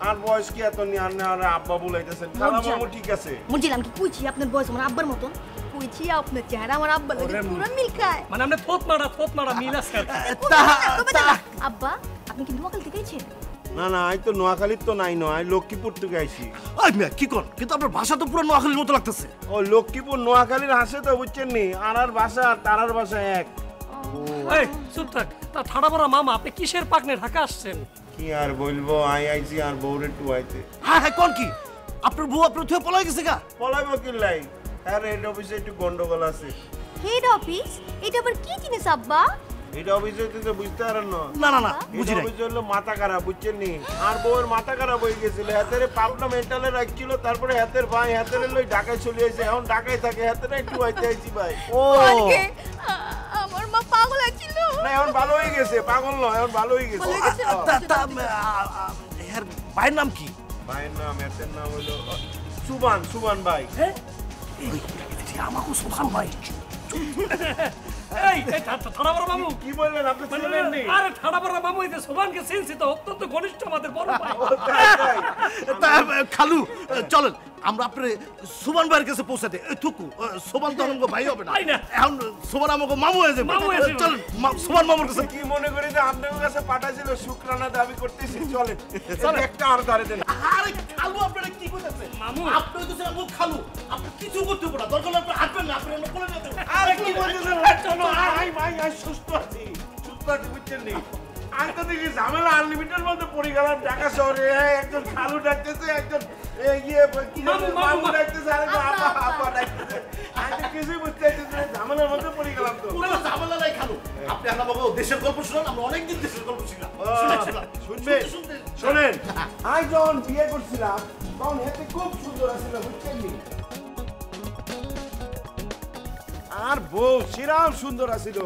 আর বয়স কি এত নি? আর আব্বা বলাইতেছেন, খালা মামু ঠিক আছে। মুজিলাম কি কইছি আপনার বয়স আমার আব্বার মতন? কইছি আপনার চেহারা আমার আব্বার লাগে পুরো মিল খায়। মানে আমরা থোত মারা মিল আছে। আব্বা আপনি কি নোয়াখালী থেকে আইছেন? না না, আই তো নোয়াখালীর তো নাই নয়, লক্ষ্মীপুর থেকে আইছি। আই মিয়া কি কোন? কিন্তু আপনার ভাষা তো পুরো নোয়াখালীর মতো লাগতেছে। ও লক্ষ্মীপুর নোয়াখালীর হাসে তো বুঝছেন নি, আনার ভাষা আর তারার ভাষা এক। এই চুপ থাক। তা ঠাডা পড়া মামা আপনি কিসের পাকনে ঢাকা আসছেন? কি আর বলবো, আইছি আর বউরে টুয়াইতে। হ্যাঁ হ্যাঁ কোন কি? আপনার বউ আপনার থেকে পলাই গেছে গা? পলাইবো কি লাই? আর হেড অফিসে একটু গন্ডগোল আছে। Head office? এটা আবার কি জিনিস আব্বা? হেড অফিসে তো বুঝতে পারেন না। না না না বুঝি নাই। অফিসে হলো মাথা খারাপ বুঝছেন নি, আর বউয়ের মাথা খারাপ হয়ে গেছিল, হাতেরে পাবনা মেন্টালে রাখছিল, তারপরে হাতের ভাই হাতেরে লই ঢাকায় চলে আসে, এখন ঢাকায় থাকে, হাতেরে একটু আইতে আইছি ভাই। ও আমার মা পাগল আছিল না, এখন ভালো হয়ে গেছে, পাগল নয়, এখন ভালো হয়ে গেছে। এর ভাইয়ের নাম কি? ভাইয়ের নাম এর নাম হলো সুবান ভাই। হ্যাঁ আমাকে সুবান ভাই। এই ঠাডা পড়া মামু কি বললেন আপনি? চিনেন নি? আরে ঠাডা পড়া মামু এই যে সোবানকে চিনছি তো, অত্যন্ত ঘনিষ্ঠ আমাদের বড় ভাই। খালু চলেন আমরা আপনার সুবান ভাইয়ের কাছে পৌঁছাতে। থুকু সোবান তো আমাকে ভাই হবে না, এখন সোবান আমাকে মামু হয়ে যাবে। চলেন সোবান মামুর কাছে। কি মনে করি যে আপনার কাছে পাঠাইছিল শুক্রানা দাবি করতেছি, চলেন একটা আর দাঁড়িয়ে দেন। আরে খালু আপনারা কি করতেছেন? মামু আপনি তো আমার খালু, আপনি কিছু করতে পারেন, দরকার হলে আপনি হাঁটবেন না, আপনি অন্য কোলে যেতে। আরে কি বলতেছেন? চলো আই সুস্থ আছি বুঝছেন নি? আমি তো দেখি ঝামেলা আনলিমিটেড মধ্যে পড়ে গেলাম ঢাকা শহরে। একজন খালু ডাকতেছে, একজন মামু ডাকতেছে, আপা ডাকতেছে। আমি তো কিছুই বুঝতে পারছি, ঝামেলার মধ্যে পড়ে গেলাম। তো কোনো ঝামেলা নাই খালু, আপনি আমাকে দেশের গল্প শুনুন, আমরা অনেকদিন দেশের গল্প শুনলাম। শুনবেন? শোনেন, আমি যখন বিয়ে করছিলাম তখন হেতে খুব সুন্দর আছিল বুঝছেন নি, আর বউ সেরাও সুন্দর আছিল।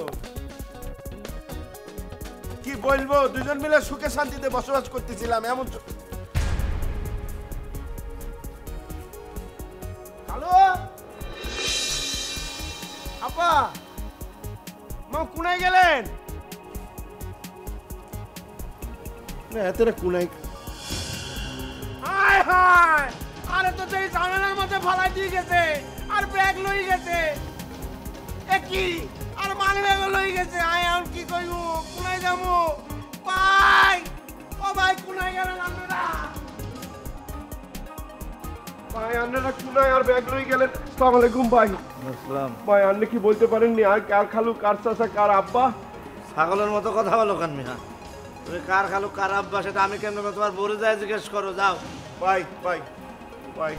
কি বলবো, দুজন মিলে সুখে শান্তিতে বসবাস করতেছিলাম। এমন হ্যালো আপা মা কোনায় গেলেন? না এতটা কোনায়। হায় হায়, আরে তো সেই ঝামেলার মধ্যে ফালাই দিয়ে গেছে, আর ব্যাগ লই গেছে। কি আর মানি ব্যাগ লই গেছে। আয় এখন কি কইব, কোনায় যাবো? ভাই ও ভাই কোনায় গেলেন আপনারা? ভাই আপনারা কোনায় আর ব্যাগ লই গেলেন? আসসালামু আলাইকুম ভাই। আসসালাম ভাই। আপনি কি বলতে পারেননি আর কার খালু কার চাচা কার আব্বা? ছাগলের মতো কথা বলো কেন মিয়া? তুমি কার খালু কার আব্বা সেটা আমি কেন তোমার বলে যায় জিজ্ঞেস করো, যাও। ভাই ভাই ভাই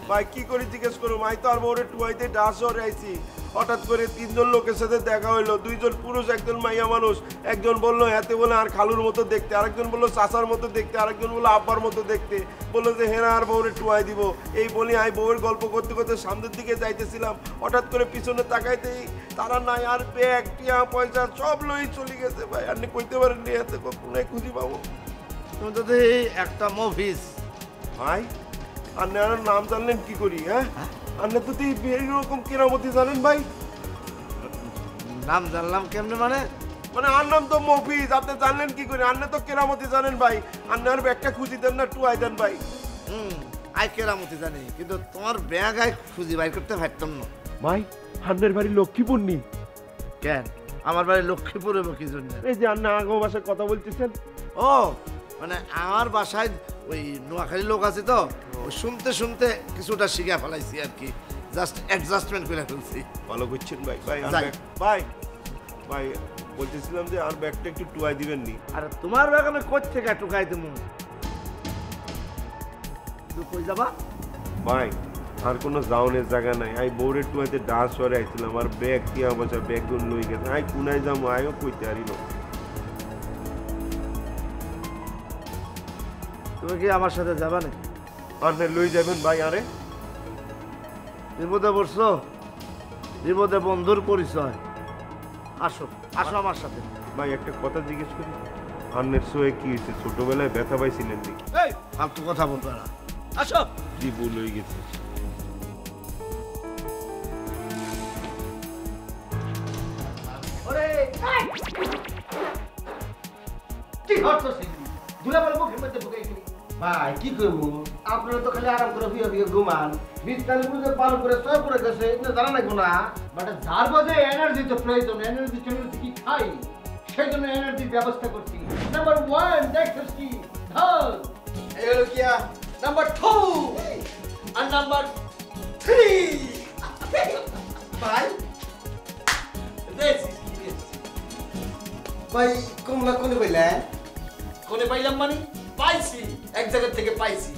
ভাই কি করে জিজ্ঞেস করো মাই তো আর বউরে টুয়াইতে ডাস শহরে আইছি হঠাৎ করে 3 জন লোকের সাথে দেখা হইলো 2 জন পুরুষ একজন মাইয়া মানুষ একজন বললো এতে বলে আর খালুর মতো দেখতে আরেকজন বললো চাচার মতো দেখতে আরেকজন বললো আব্বার মতো দেখতে বললো যে হেরা আর বউরে টুয়াই দিব এই বলি আমি বউয়ের গল্প করতে করতে সামনের দিকে যাইতেছিলাম হঠাৎ করে পিছনে তাকাইতেই তারা নাই আর ব্যাগ টিয়া পয়সা সব লই চলে গেছে ভাই আপনি কইতে পারেন নি এতে কোথায় খুঁজি পাবো তুমি তো একটা মফিস ভাই আপনার নাম জানলেন কি করি হ্যাঁ আপনি তো এরকম কেরামতি জানেন ভাই নাম জানলাম কেমনে মানে আর নাম তো মফিজ আপনি জানলেন কি করে আপনি তো কেরামতি জানেন ভাই আপনার ব্যাগটা খুঁজি দেন না টুয়াই দেন ভাই আই কেরামতি জানি কিন্তু তোমার ব্যাগ আই খুঁজি বাইর করতে পারতাম না ভাই আপনার বাড়ি লক্ষ্মীপুর নি কেন আমার বাড়ি লক্ষ্মীপুর হবে কি জন্য এই যে আপনি আগো ভাষায় কথা বলতেছেন ও মানে আমার বাসায় ওই নোয়াখালী লোক আছে তো শুনতে শুনতে কিছুটা শিখে ফেলাইছি আর কি জাস্ট অ্যাডজাস্টমেন্ট করে ফেলছি ভালো করছেন ভাই ভাই ভাই ভাই বলতেছিলাম যে আর ব্যাগটা একটু টুয়াই দিবেন নি আরে তোমার ব্যাগ আমি কোথা থেকে টুকাই দেবো তুই কই যাবা ভাই আর কোনো যাওনের জায়গা নাই আই বউরে টুয়াইতে ডাস সরে আইছিলাম আর ব্যাগ কি অবস্থা ব্যাগ গুলো লই গেছে আই কোনায় যাবো আইও কইতে পারিল তুমি কি আমার সাথে যাবা নাকি আপনি লই যাবেন ভাই আরে বিপদে পড়ছো বিপদে বন্ধুর পরিচয় আসো আসো আমার সাথে ভাই একটা কথা জিজ্ঞেস করি আন্নের সোয়ে কি হয়েছে ছোটবেলায় ব্যথা পাইছিলেন নাকি এই ফালতু কথা বলবে না আসো কি ভুল হয়ে গেছে কি করতেছ দুলাভাই মুখের মধ্যে ঢুকে গেলি ভাই কি করবো আপনারা তো খালি আরাম করে ভিয়ে ভিয়ে ঘুমান বিস্তার বুঝে পালন করে সব পড়ে গেছে এটা জানা নাই না বাট যার বাজে এনার্জি তো প্রয়োজন এনার্জি কি খাই সেই জন্য এনার্জির ব্যবস্থা করছি নাম্বার 1 দেখছিস কি ঢাল এই হলো কি নাম্বার 2 আর নাম্বার 3 ভাই ভাই কমলা কোনে পাইলা কোনে পাইলাম মানে পাইছি এক জায়গা থেকে পাইছি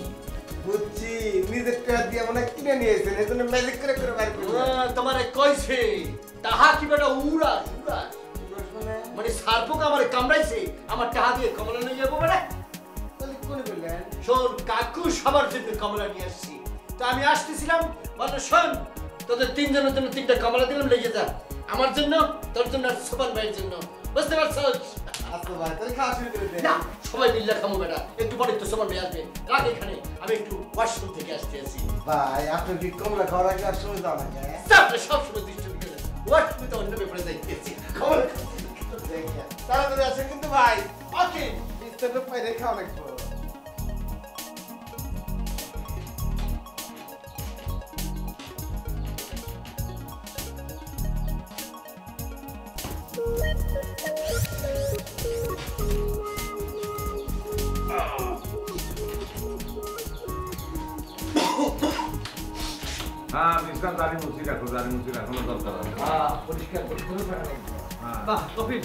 বুঝছি নিজের টাকা দিয়ে মানে কিনে নিয়েছেন এজন্য ম্যাজিক করে করে বাইর করব তোমারে কইছে তাহা কি বেটা উড়াস মানে সারপোক আমারে কামড়াইছে আমার টাকা দিয়ে কমলা নিয়ে যাবো বেটা তাহলে কোনে বললেন শোন কাকু সবার জন্য কমলা নিয়ে আসছি তো আমি আসতেছিলাম বলে শোন তোদের তিনজনের জন্য 3টা কমলা দিলাম লেগে যা আমার জন্য তোর জন্য আর সুপার ভাইয়ের জন্য বুঝতে পারছস আচ্ছা ভাই তাহলে খাওয়া শুরু করে দে না সবাই মিলে খামো বেটা একটু পরে তো সুপার ভাই আসবে রাখ এখানে আমি একটু ওয়াশরুম থেকে আসতেছি ভাই আপনি কি কমলা খাওয়ার আগে আর সময় দাও না স্যার সব সময় দৃষ্টি দিকে ওয়াশরুমে তো অন্য ব্যাপারে যাইতেছি কমলা তাড়াতাড়ি আসেন কিন্তু ভাই ওকে বিস্তারটা পাইরে খাওয়া লাগবে হ্যাঁ মিস্টার দাড়ি মুছি রাখো এখনো দরকার আছে পরিষ্কার করে কোনো ব্যাপার নেই বাহ কফি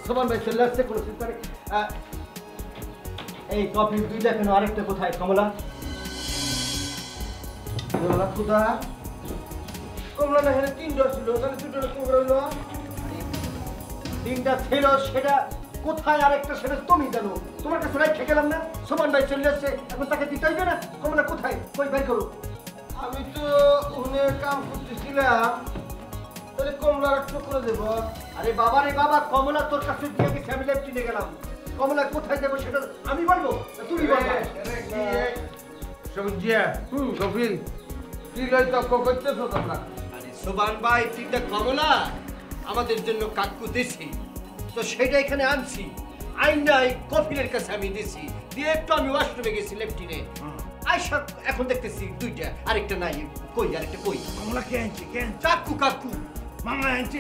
সোমান ভাই চলে আসছে কোনো চিন্তা নেই এই কফি দুইটা কেন আরেকটা কোথায় কমলা কমলা খুদা কমলা না হলে 3টা ছিল তাহলে 2টা কমলা হলো 3টা ছিল সেটা কোথায় আরেকটা সেটা তুমি জানো তোমার কাছে রাখতে গেলাম না সোমান ভাই চলে আসছে এখন তাকে দিতে হইবে না কমলা কোথায় কই বের করো আমি তো উনি কাম করতেছিলাম তাহলে কমলা একটু করে দেবো আরে বাবা রে বাবা কমলা তোর কাছে দিয়ে গেছে আমি লেফট নিয়ে গেলাম কমলা কোথায় দেবো সেটা আমি বলবো তুমি বলবা সবজিয়া কফিল কি লই তক্ক করতেছো তোমরা আরে সুবান ভাই 3টা কমলা আমাদের জন্য কাকু দিছি তো সেটা এখানে আনছি আইনাই কফিলের কাছে আমি দিছি দিয়ে একটু আমি ওয়াশরুমে গেছি লেফটিনে আইসা এখন দেখতেছি 2টা আরেকটা নাই কই আরেকটা কই কমলা কে আনছে কাকু মামা আনছে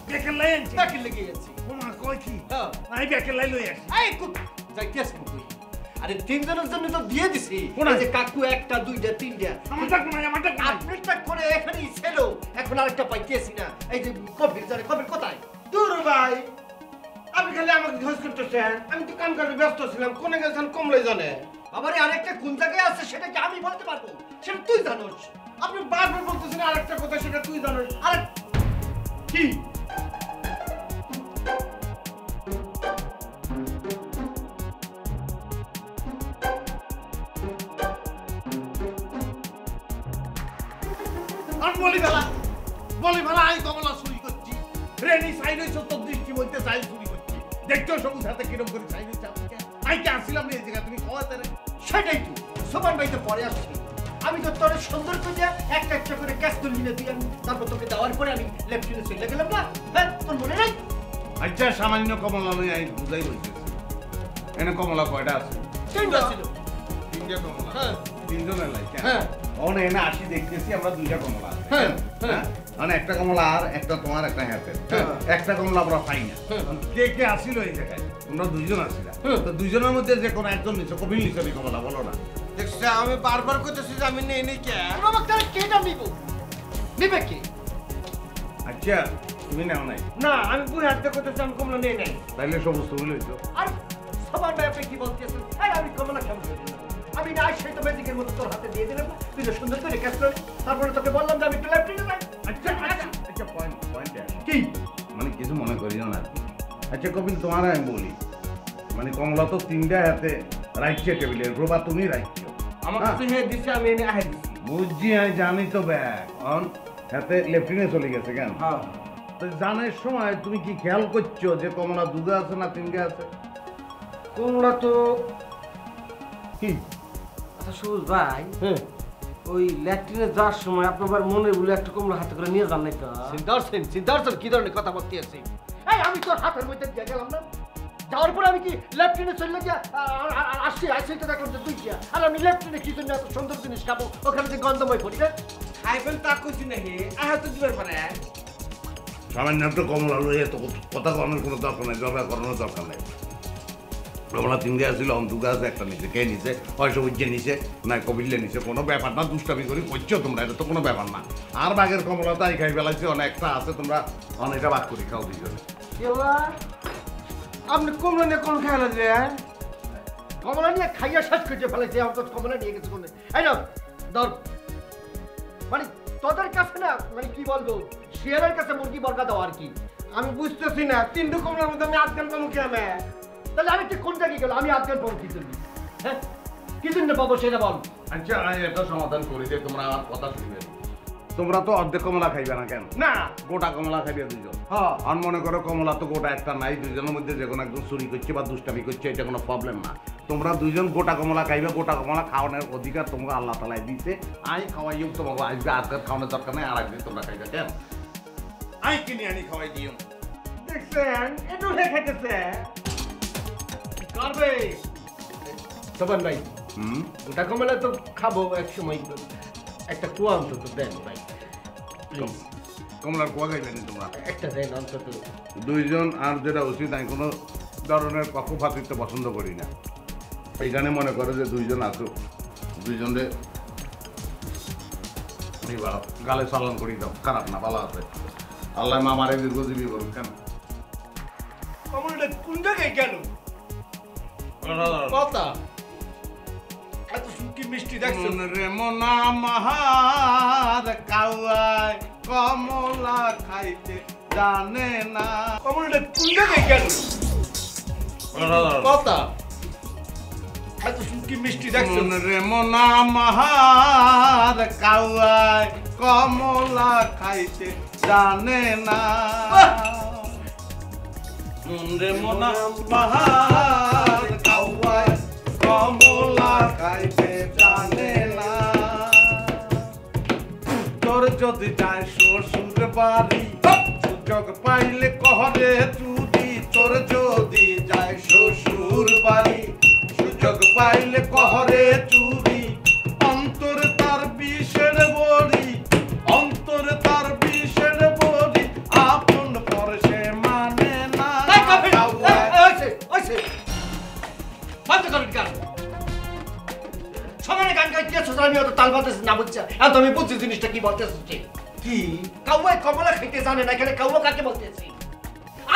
বেকের লাই আনছে বেকের লেগে গেছে মামা কই কি আই বেকের লাই লই আসি এই কুক যাইতেছ কই আরে 3 জনের জন্য তো দিয়ে দিছি এই যে কাকু 1টা 2টা 3টা আমারটা কোন আপনারটা করে এখানেই ছিল এখন আরেকটা পাইতেছি না এই যে কফি কোথায় দূর ভাই আপনি খালি আমাকে ঘোষ করতেছেন আমি তো কাম করে ব্যস্ত ছিলাম কোনে গেছেন কমলাই জানে বাবারে আরেকটা কোন জায়গায় আছে সেটা কি আমি বলতে পারবো? সেটা তুই জানোস। আপনি বারবার বলতেছেন আরেকটা কথা, সেটা তুই জানোস। আরে কি? আমি বলি ফেলা আমি কমলা চুরি করছি। রেনি সাইড হয়েছে তোর দৃষ্টি বলতে চাই চুরি করছি। দেখতেও সবুজ হাতে কিরম করে সাইড হয়েছে আপনাকে। আমি কি আসছিলাম এই জায়গায়, তুমি খাওয়াতে রে? সেটাই তো সোপান ভাইতে পরে আসছি। আমি তো তোর সুন্দর করে একটা একটা করে ক্যাশ তুলি না দিয়ে তারপর তোকে দেওয়ার পরে আমি লেফটিনে চলে গেলাম না। হ্যাঁ তোর মনে নাই? আচ্ছা সামান্য কমলা আমি বুঝাই বলছি। এনে কমলা কয়টা আছে? তিনটা ছিল। তিনটা কমলা? হ্যাঁ। তিনজনের লাগে? হ্যাঁ। ওনে এনে আসি দেখতেছি আমরা দুইটা কমলা আছে। হ্যাঁ হ্যাঁ। মানে একটা কমলা আর একটা তোমার একটা হাতের। একটা কমলা আমরা পাই না। কে কে আসিল এই জায়গায়? আমরা দুইজন আসিলা। তো দুইজনের মধ্যে যে কোনো একজন নিছো, কবির নিছো নি কমলা বলো না। দেখছ আমি বারবার কইতেছি যে আমি নেই নেই কে? বাবা তার কেটা নিব? নিবে কি? আচ্ছা তুমি নাও নাই? না আমি বুই হাতে কইতেছি আমি কমলা নেই নাই। তাইলে সমস্ত মিলেছো? আর সোপান ভাই আপনি কি বলতেছেন? এই আমি কমলা কেমন করে দিলাম? আমি না সেই তো ম্যাজিকের মতো তোর হাতে দিয়ে দিলাম না, তুই তো সুন্দর করে ক্যাশ করে তারপরে তোকে বললাম যে আমি একটু লেফটিনে যাই। আচ্ছা আচ্ছা আচ্ছা পয়েন্ট কি মানে কিছু মনে করিও না। আচ্ছা কপিল তোমার আমি বলি, মানে কমলা তো তিনটা হাতে রাখছে টেবিলের উপর, বা তুমি রাখছো আমার কাছে হে দিছে আমি এনে আহে দিছি। বুঝছি আমি জানি তো ব্যাগ অন হাতে লেফটিনে চলে গেছে কেন? হ্যাঁ তো জানার সময় তুমি কি খেয়াল করছো যে কমলা দুধে আছে না তিনটে আছে? কমলা তো কি আচ্ছা সবুজ ভাই, ওই ল্যাট্রিনে যাওয়ার সময় আপনার মনে বলে একটা কমলা হাতে করে নিয়ে যান নাই তো? সিদ্ধার্থ কি ধরনের কথা বলতে আছি? এই আমি তোর হাতের মধ্যে দিয়ে গেলাম না, যাওয়ার পরে আমি কি লেফটিনে চলে গিয়া আসছি তো দেখলাম যে তুই গিয়া, আর আমি লেফটিনে কি জন্য এত সুন্দর জিনিস খাবো ওখানে যে গন্ধময় করি না খাইবেন তা কইছি নাকি আহ তো দিবার পারে। সামান্য একটা কমলা লইয়ে তো কথা করানোর কোনো দরকার নেই, ঝগড়া করানোর দরকার নেই। কমলা তিনটে আসছিল, অন্তুকা আছে একটা নিচে, কে নিচে হয়তো উজ্জে নিচে না কবিল্লে নিচে, কোনো ব্যাপার না। দুষ্টামি করি করছো তোমরা, এটা তো কোনো ব্যাপার না। আর বাঘের কমলা তাই খাই ফেলাইছে, অনেকটা আছে, তোমরা অনেকটা ভাগ করি খাও দুইজনে। আপনি কমলা নিয়ে কোন খেয়াল দিলেন? কমলা নিয়ে খাইয়া শেষ করে ফেলেছে, আমার তো কমলা নিয়ে গেছে কোনে। এই না ধর, মানে তোদের কাছে না মানে কি বলবো, শিয়ালের কাছে মুরগি বর্গা দাও আর কি। আমি বুঝতেছি না, তিনটে কমলার মধ্যে আমি আধখান পাবো কি আমি? তাহলে আমি ঠিক কোন জায়গায় গেল, আমি আধখান পাবো কি জন্য? হ্যাঁ কি জন্য পাবো সেটা বল। আচ্ছা আমি এটা সমাধান করি যে তোমরা আমার কথা শুনবে। তোমরা তো অর্ধেক কমলা খাইবে না কেন? না গোটা কমলা খাইবে দুজন। হ্যাঁ আর মনে করো কমলা তো গোটা একটা নাই, দুজনের মধ্যে যে কোনো একজন চুরি করছে বা দুষ্টামি করছে, এটা কোনো প্রবলেম না। তোমরা দুজন গোটা কমলা খাইবে, গোটা কমলা খাওয়ানোর অধিকার তোমাকে আল্লাহ তালাই দিতে। আমি খাওয়াই তোমাকে আসবে, আজকে খাওয়ানোর দরকার নেই, আর একদিন তোমরা খাইবে কেন? আমি কিনে আনি খাওয়াই দিও। দেখছেন একটু খাইতেছে করবে তখন ভাই। গোটা কমলা তো খাবো এক সময়, একটা কুয়া অন্তত দেন ভাই। কমলার কুয়া খাইবে না তোমরা? একটা দেন অন্তত। দুইজন আর যেটা উচিত, আমি কোনো ধরনের পক্ষপাতিত্ব পছন্দ করি না। এইখানে মনে করো যে দুইজন আছো, দুইজনে গালে চালান করি দাও, খারাপ না, ভালো আছে। আল্লাহ মামারে দীর্ঘজীবী করুন। কেন কমলাটা কোন জায়গায় গেল? কথা এত সুকি মিষ্টি দেখছো রে মনা মাহার কাওয়ায় কমলা খাইতে জানে না। কমলাটা কোন জায়গায় গেল? কথা এত সুকি মিষ্টি দেখছো রে মনা মাহার কাওয়ায় কমলা খাইতে জানে না। রে মনা মাহার কাওয়ায় কমলা খাইতে জানে না। তোর যদি যায় শ্বশুর বাড়ি, সুযোগ পাইলে কহরে চুরি। তোর যদি যায় শ্বশুর বাড়ি, সুযোগ পাইলে কহরে চুরি। অন্তর তার বিষের বড়ি, অন্তর তার বিষের বড়ি, আপন পর সে মানে না। সবাই গান গাইতেছো, আমি অত তাল বাতাস না বুঝছি, আর তুমি বুঝছি জিনিসটা কি বলতেছো। কি কাউয়ায় কমলা খাইতে জানে না, এখানে কাউয়া কাকে বলতেছি?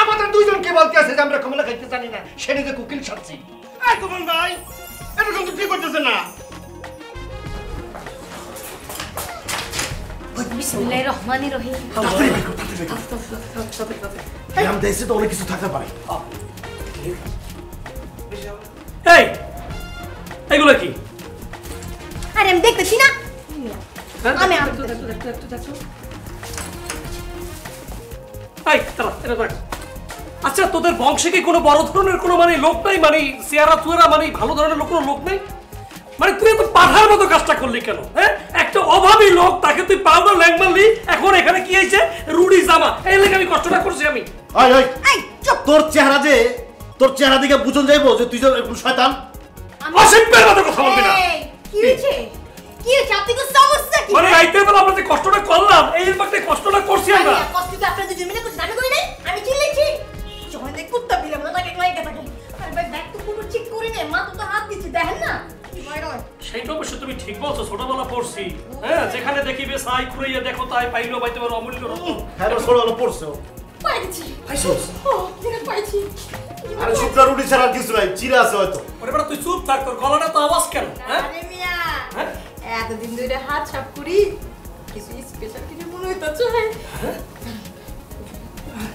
আমাদের দুইজনকে বলতে আছে যে আমরা কমলা খাইতে জানি না, সেটা যে কুকিল সাচ্ছি। এই কমল ভাই এটা কিন্তু ঠিক করতেছে না। বিসমিল্লাহির রহমানির রহিম। আমি দেখছি তো অনেক কিছু থাকতে পারে। এই এগুলো কি? আরে আমি দেখতেছি না। আমি আচ্ছা তোদের বংশে কি কোনো বড় ধরনের কোনো মানে লোক নাই, মানে চেহারা চুয়ারা মানে ভালো ধরনের লোক কোনো লোক নাই? মানে তুই এত পাঠার মতো কাজটা করলি কেন? হ্যাঁ, একটা অভাবী লোক তাকে তুই পাউডার ল্যাং মারলি, এখন এখানে কি হয়েছে? রুডি জামা, এই লেগে আমি কষ্টটা করছি আমি। তোর চেহারা যে, তোর চেহারা দিকে বুঝন যাইবো যে তুই যে শয়তান। অসভ্যের মতো কথা বলবি না। কি হয়েছে? কি হয়েছে? আপনি কি সমস্যা কি? মানে রাইতের বেলা আমরা যে কষ্টটা করলাম, এই ইম্প্যাক্টে কষ্টটা করছি আমরা। কষ্ট তো আপনারা দুজন মিলে করছেন, আমি করি নাই। আমি চিল্লেছি যখন দেখ কুত্তা দিলাম না তাকে লাইকা থাকে। আরে ভাই ব্যাগ তো পুরো ঠিক করে নে, মা তো হাত দিচ্ছে দেখেন না। কি ভয় নয়। সেইটা অবশ্য তুমি ঠিক বলছো, ছোটবেলা পড়ছি। হ্যাঁ, যেখানে দেখিবে সাই খুঁড়িয়ে দেখো তাই পাইলো পাইতে পারো অমূল্য রত্ন। হ্যাঁ, ছোটবেলা পড়ছো। পাইছি। পাইছোস? ও, দেখেন পাইছি। আরে শুকনা রুটি ছাড়া আর কিছু নাই, চিরা আছে হয়তো। ওরে বেটা তুই চুপ থাক, তোর গলাটা তো আওয়াজ কেন? হ্যাঁ? আরে মিয়া, এতদিন ধরে হাত সাফ করি, কিছু স্পেশাল কিছু মনে হইতাছে।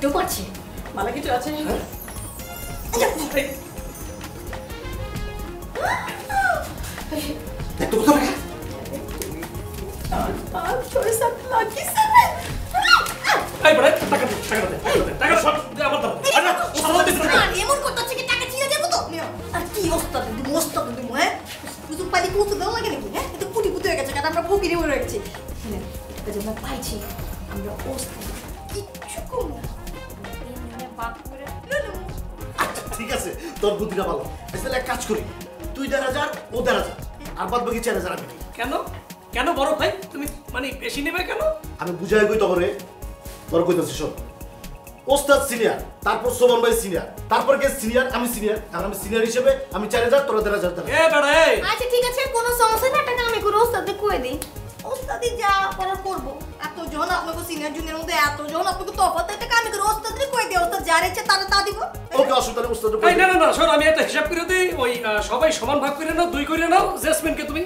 তো পাচ্ছি, ভালো কিছু আছে। দেখ তো কোথাও রাখা। এই বড় টাকা দে, টাকা দে, টাকা সব দে আমার দাও। এমন করতেছে কি টাকা ছিঁড়ে দেবো তো? আর কি ওস্তাদ তুমি, ওস্তাদ তুমি, হ্যাঁ সুযোগ পাইলে কি ওস্তাদ দেওয়া লাগে নাকি? হ্যাঁ এটা কুটি কুটি হয়ে গেছে, কারণ আমরা ফকিরে হয়ে গেছি। শুনেন, এটা যে আমরা পাইছি, আমরা ওস্তাদ কিচ্ছু করবো না। আচ্ছা ঠিক আছে, তোর বুদ্ধিটা ভালো। তাহলে এক কাজ করি, তুই 1,500 ও 1,500 আর বাদ বাকি 4,000 আমি দিই। কেন? কেন বড় ভাই তুমি মানে বেশি নেবে কেন? আমি বুঝাই কই তবরে, তোর কইতাছি শোন। ওস্তাদ সিনিয়র, তারপর সোমন ভাই সিনিয়র, তারপর কে সিনিয়র, আমি সিনিয়র। আর আমি সিনিয়র হিসেবে আমি 4,000, তোরা 1,500 দেব। এ বেটা এই। আচ্ছা ঠিক আছে, কোনো সমস্যা না, টাকা আমি করে ওস্তাদকে কই দেই। ওস্তাদি যা করার করবো। এত জন আপনাকে সিনিয়র জুনিয়র মধ্যে এত জন আপনাকে তফাৎ, টাকা আমি করে ওস্তাদকে কই দেই। ওস্তাদ যার ইচ্ছে তারা তা দিব। ওকে অসুবিধা নেই, ওস্তাদ এই না না না, শোন আমি একটা হিসাব করে দিই, ওই সবাই সমান ভাগ করে নাও, 2 করে নাও, জেসমিনকে তুমি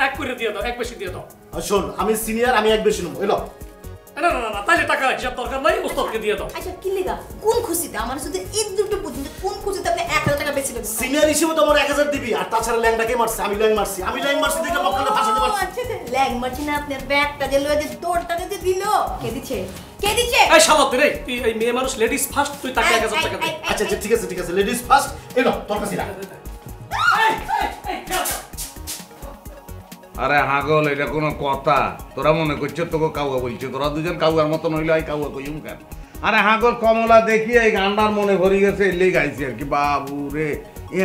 1 করে দিয়ে দাও, 1 বেশি দিয়ে দাও। আর শোন, আমি সিনিয়র, আমি 1 বেশি নেব। এলো না না না, তাইলে টাকা হিসাব দরকার নাই, ওস্তাদকে দিয়ে দাও। আচ্ছা কি লেগা? কোন খুশিতে? আমার শুধু এই দুটো বুঝুন, কোন খুশিতে আপনি 1,000 টাকা বেশি দেবেন? সিনিয়র হিসেবে তো আমার 1,000 দিবি। আর তাছাড়া ল্যাংটাকে মারছি, আমি ল্যাং মারছি, আমি ল্যাং মারছি দেখে মক্কালে ফাঁসাতে পারছি। আচ্ছা ল্যাং মারছি না, আপনার ব্যাগটা যে লয়ে যে দৌড়টা যে দিল, কে দিচ্ছে? কে দিচ্ছে? এই শালাত রে, তুই এই মেয়ে মানুষ লেডিস ফার্স্ট, তুই তাকে 1,000 টাকা দে। আচ্ছা আচ্ছা ঠিক আছে ঠিক আছে, লেডিস ফার্স্ট। এলো তোর কাছে রাখ। আরে হাগল, এটা কোনো কথা? তোরা মনে করছো তোকে কাউয়া বলছে? তোরা দুজন কাউয়ার মতন হইলে আমি কাউয়া কইম কেন? আরে হাগল, কমলা দেখি এই গান্ডার মনে ভরি গেছে, এলে গাইছি আর কি। বাবু রে,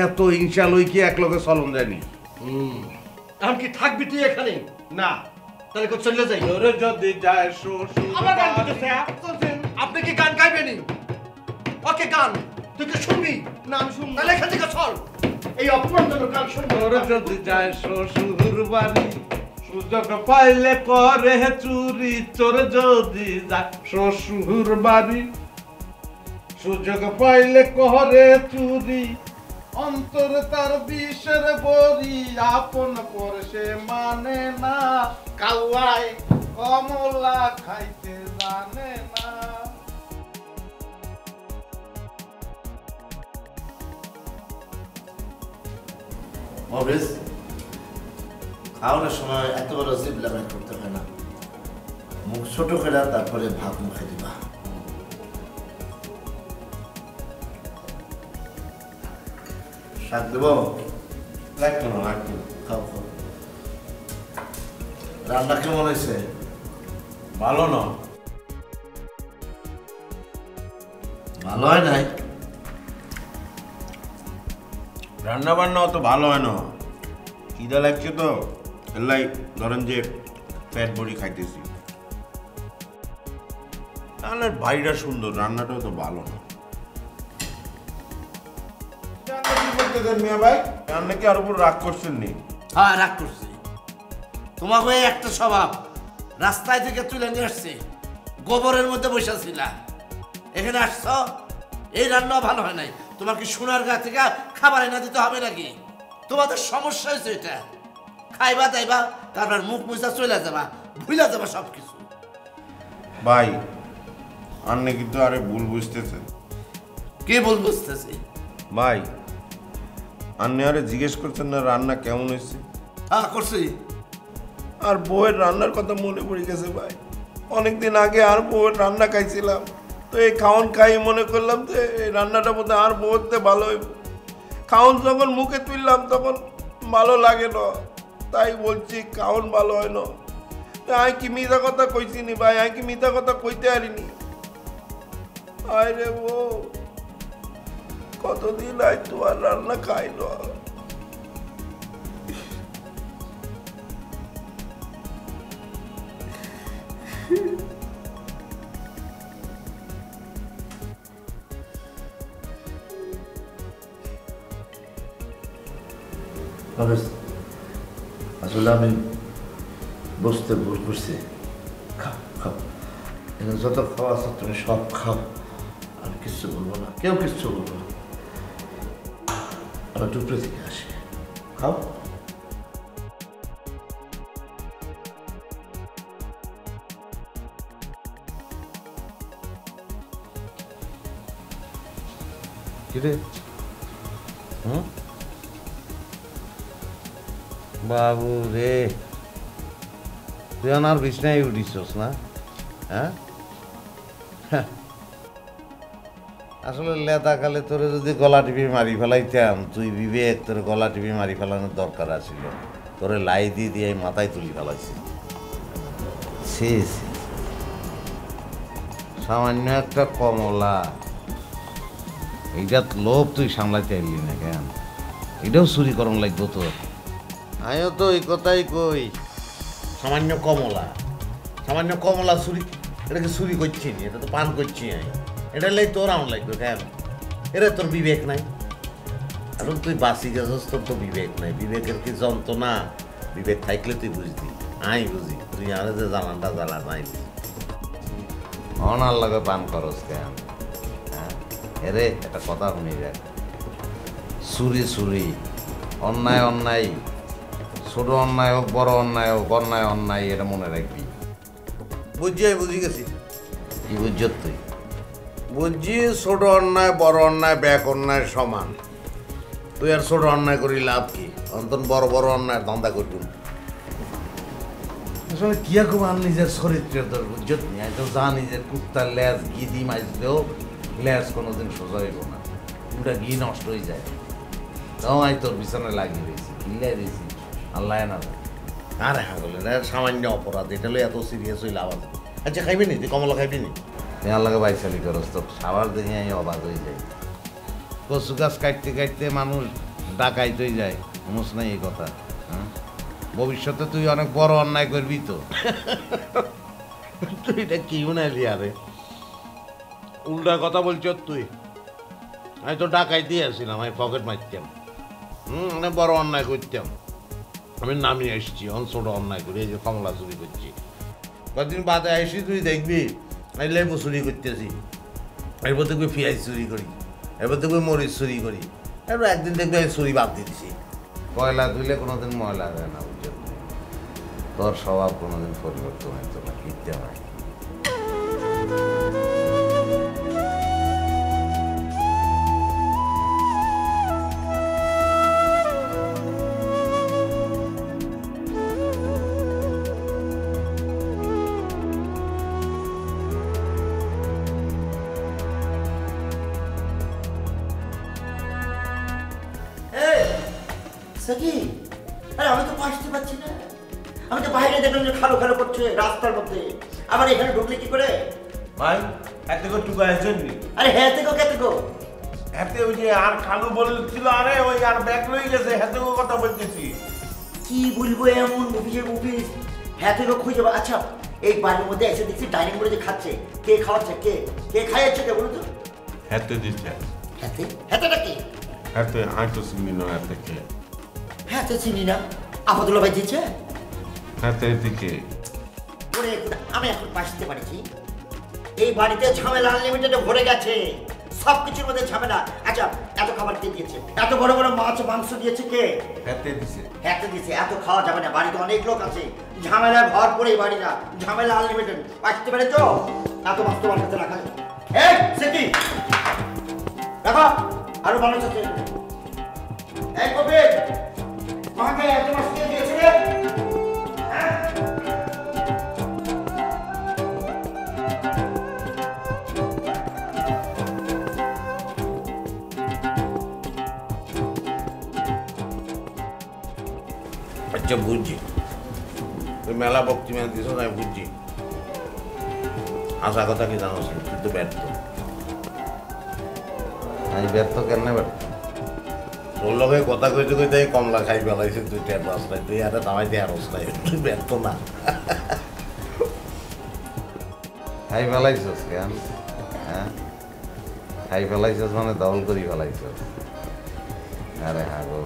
এত হিংসা লই কি এক লোকে চলন যায়নি। এখন কি থাকবি তুই এখানে? না, তাহলে কো চলে যাই। ওরে যদি যায় শ্বশুর আমার গান করতেছে। আপনি কি গান গাইবেনি? ওকে গান তুই কি শুনবি? না আমি শুনবো। তাহলে এখান থেকে চল, এই অপমানজনক গান শুনবো। ওরে যদি যায় শ্বশুর বাড়ি, সুযোগ পাইলে করে চুরি। চোর যদি যায় শ্বশুর বাড়ি, সুযোগ পাইলে করে চুরি। অন্তর তার বিষের বড়ি, আপন পর সে মানে না। কাউয়ায় কমলা খাইতে জানে না। মহাবেশ, খাওয়ানোর সময় এত বড় জিভ লাগাই করতে হয় না। মুখ ছোট করে তারপরে ভাত মুখে দিবা। শাক দেবো? লাগবে না, লাগবে। খাও খাও। রান্না কেমন হয়েছে? ভালো না। ভালো হয় নাই? রান্না বান্না অত ভালো হয় না, খিদা লাগছে তো, এলাই ধরেন যে পেট ভরি খাইতেছি। তাহলে ভাইটা সুন্দর, রান্নাটাও তো ভালো না। মিয়া ভাই, রান্না কি আর উপর রাগ করছেন নি? হ্যাঁ রাগ করছি। তোমাকে একটা স্বভাব, রাস্তায় থেকে তুলে নিয়ে আসছি, গোবরের মধ্যে বসেছিলা, এখানে আসছো, এই রান্না ভালো হয় নাই। তোমার কি সোনার গা থেকে খাবার এনে দিতে হবে নাকি? তোমাদের সমস্যা হয়েছে এটা। খাইবা দাইবা তারপর মুখ মুছা চলে যাবা, ভুলে যাবা সব কিছু। ভাই আপনি কিন্তু আরে ভুল বুঝতেছেন। কে ভুল বুঝতেছে? ভাই আপনি আরে জিজ্ঞেস করছেন না রান্না কেমন হয়েছে? হ্যাঁ করছি। আর বউয়ের রান্নার কথা মনে পড়ে গেছে ভাই। অনেকদিন আগে আর বউয়ের রান্না খাইছিলাম, তো এই খাওয়ান খাই মনে করলাম যে এই রান্নাটা বোধহয় আর বউতে ভালো হইব। খাওয়ান যখন মুখে তুললাম তখন ভালো লাগে না, তাই বলছি খাওয়ান ভালো হয় না। আমি কি মিথ্যা কথা কইছি নি ভাই? আমি কি মিথ্যা কথা কইতে পারিনি? আরে বউ কতদিন আয় তোমার রান্না খাই না। আসলে আমি বুঝতে ভুল করছি। খাও খাও, এখানে যত খাওয়া আছে তুমি সব খাও, আমি কিচ্ছু বলবো না, কেউ কিচ্ছু বলবো না। আমি টুকরে থেকে আসি, খাও। কিরে বাবু রে, তুই আমার বিছনায় উঠিস না? হ্যাঁ, আসলে লেদা কালে তোরে যদি গলা টিপি মারি ফেলাইতাম, তুই বিবেক তোর গলা টিপি মারি ফেলানোর দরকার আছিল। তোরে লাই দিয়ে দিয়ে মাথায় তুলি ফেলাইছি। সামান্য একটা কমলা, এইটাত লোভ তুই সামলাইতে আইলি না কেন? এটাও চুরি করন লাগবো তোর। আমিও তো ওই কথাই কই, সামান্য কমলা চুরি, এটাকে চুরি করছি নি, এটা তো পান করছি আমি। এটা লাই তোর আমার লাগবে কেন? এটা তোর বিবেক নাই। এখন তুই বাঁচি গেছস, তোর তো বিবেক নাই। বিবেকের কি যন্ত্রণা, বিবেক থাকলে তুই বুঝতি। আমি বুঝি, তুই আরে যে জ্বালানটা জ্বালা নাই অনার লাগে পান করস কেন? হ্যাঁ, এরে একটা কথা শুনি দেখ, চুরি অন্যায়, ছোট অন্যায় হোক বড় অন্যায় হোক, অন্যায় এটা মনে রাখবি। বুঝি গেছি। কি বুঝছ তুই? বুঝছি ছোট অন্যায় বড় অন্যায় ব্যাক অন্যায় সমান। তুই আর ছোট অন্যায় করি লাভ কি? অন্তন বড় অন্যায়ের ধান্দা করবি। আসলে কি রকম আর নিজের চরিত্র তোর বুঝত নি? তো যা নিজের কুত্তার লেজ ঘি দি মাইলেও লেজ কোনোদিন সোজা হইব না, ওটা ঘি নষ্ট হয়ে যায়। তাও আমি তোর পিছনে লাগিয়ে রয়েছি, কিলাই দিয়েছি আল্লাহ না। আরে হ্যাঁ বলে সামান্য অপরাধ, এটা হলো এত সিরিয়াস হইলে আবার। আচ্ছা খাইবি নি? তুই কমলা খাইবি নি? তুই আল্লাহকে বাইসালি করস, তো সাবার দেখে আমি অবাক হয়ে যাই। কচু গাছ কাটতে মানুষ ডাকাইত হয়ে যায়, মনে নাই এই কথা? হ্যাঁ, ভবিষ্যতে তুই অনেক বড় অন্যায় করবি তো। তুই এটা কি উনাইলি? আরে উল্টা কথা বলছ তুই। আমি তো ডাকাইতেই আসছিলাম, আমি পকেট মারতাম, অনেক বড় অন্যায় করতাম। আমি নামিয়ে এসছি, ছোট অন্যায় করি, এই যে কমলা চুরি করছি। কদিন বাদে আসি তুই দেখবি আমি লেবু চুরি করতেছি, এরপর দেখবি পেঁয়াজ চুরি করি, এরপর দেখবি মরিচ চুরি করি, এরপর একদিন দেখবি আমি চুরি বাদ দিয়ে দিছি। কয়লা ধুইলে কোনোদিন ময়লা হয় না, বুঝছো? তোর স্বভাব কোনোদিন পরিবর্তন হইতো না, কিনতে হয়। আমি তো আসতে পারছি না, আমি তো বাইরে দেখলাম যে খালো করছে রাস্তার মধ্যে, আবার এখানে ঢুকলে কি করে? ভাই হাতে কো টুকা আসেননি? আরে হাতে কো হাতে ওই যে আর খালু বলছিল, আরে ওই আর ব্যাগ লই গেছে, হাতে কো কথা বলতেছি। কি বলবো, এমন মুভিস হাতে কো খুঁজে। আচ্ছা এই বাড়ির মধ্যে এসে দেখছি ডাইনিং টেবিলে খাচ্ছে, কে খাওয়াচ্ছে? কে খাইয়াচ্ছে কে বলো তো? হাতে দিচ্ছে। হাতেটা কি? হাতে আইতো চিনি না, হাতে কে? হাতে চিনি না, আপাদুল্লাহ ভাই দিচ্ছে। হাতে দিকে আমি এখন বাঁচতে পারছি। এই বাড়িতে ঝামেলা আনলিমিটেডে ভরে গেছে, সব কিছুর মধ্যে ঝামেলা। আচ্ছা এত খাবার কে দিয়েছে? এত বড় বড় মাছ মাংস দিয়েছে কে? হাতে দিছে। হাতে দিছে। এত খাওয়া যাবে না, বাড়িতে অনেক লোক আছে, ঝামেলা ভরপুর এই বাড়িটা, ঝামেলা আনলিমিটেড। আসতে পেরেছো? এত মাছ তোমার কাছে রাখা যাবে? এই সে কি দেখো, আরো মানুষ আছে। এই কবে মাকে এত মাছ কে দিয়েছে রে? আচ্ছা বুঝছি, তুই মেলা বক্তৃতা দিস, আমি বুঝছি। আশা কথা কি জানো, তুই তো ব্যর্থ। আমি ব্যর্থ কেন ব্যর্থ? তোর লগে কথা কইতে কইতে কমলা খাই বেলাইছে তুই টের রাস্তায়, তুই আরে দামাইতে আর রাস্তায়, তুই ব্যর্থ না। খাই ফেলাইছস কেন? হ্যাঁ, খাই ফেলাইছস মানে দল করি ফেলাইছস। আরে হ্যাঁ গো,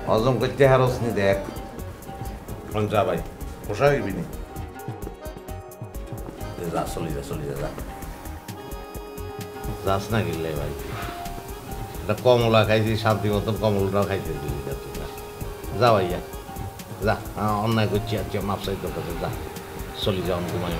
হজম করতে হারস নি দেখ। যা ভাই, পোষা হইবি নি, যা চলি যা চলি যা। যাস না গেলে ভাই, এটা কমলা খাইছি, শান্তি মতন কমলাটাও খাইতে দিলি না তুই। যা ভাইয়া যা, অন্যায় করছি আজকে, মাপ চাই তোর কাছে, যা চলি যাও ঘুমাই।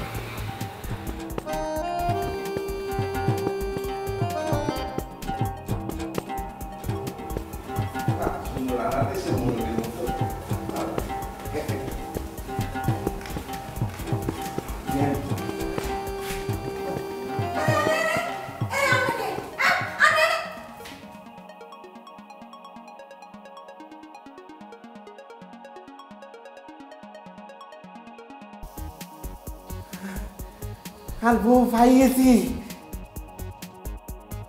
আর বউ ভাই গেছি,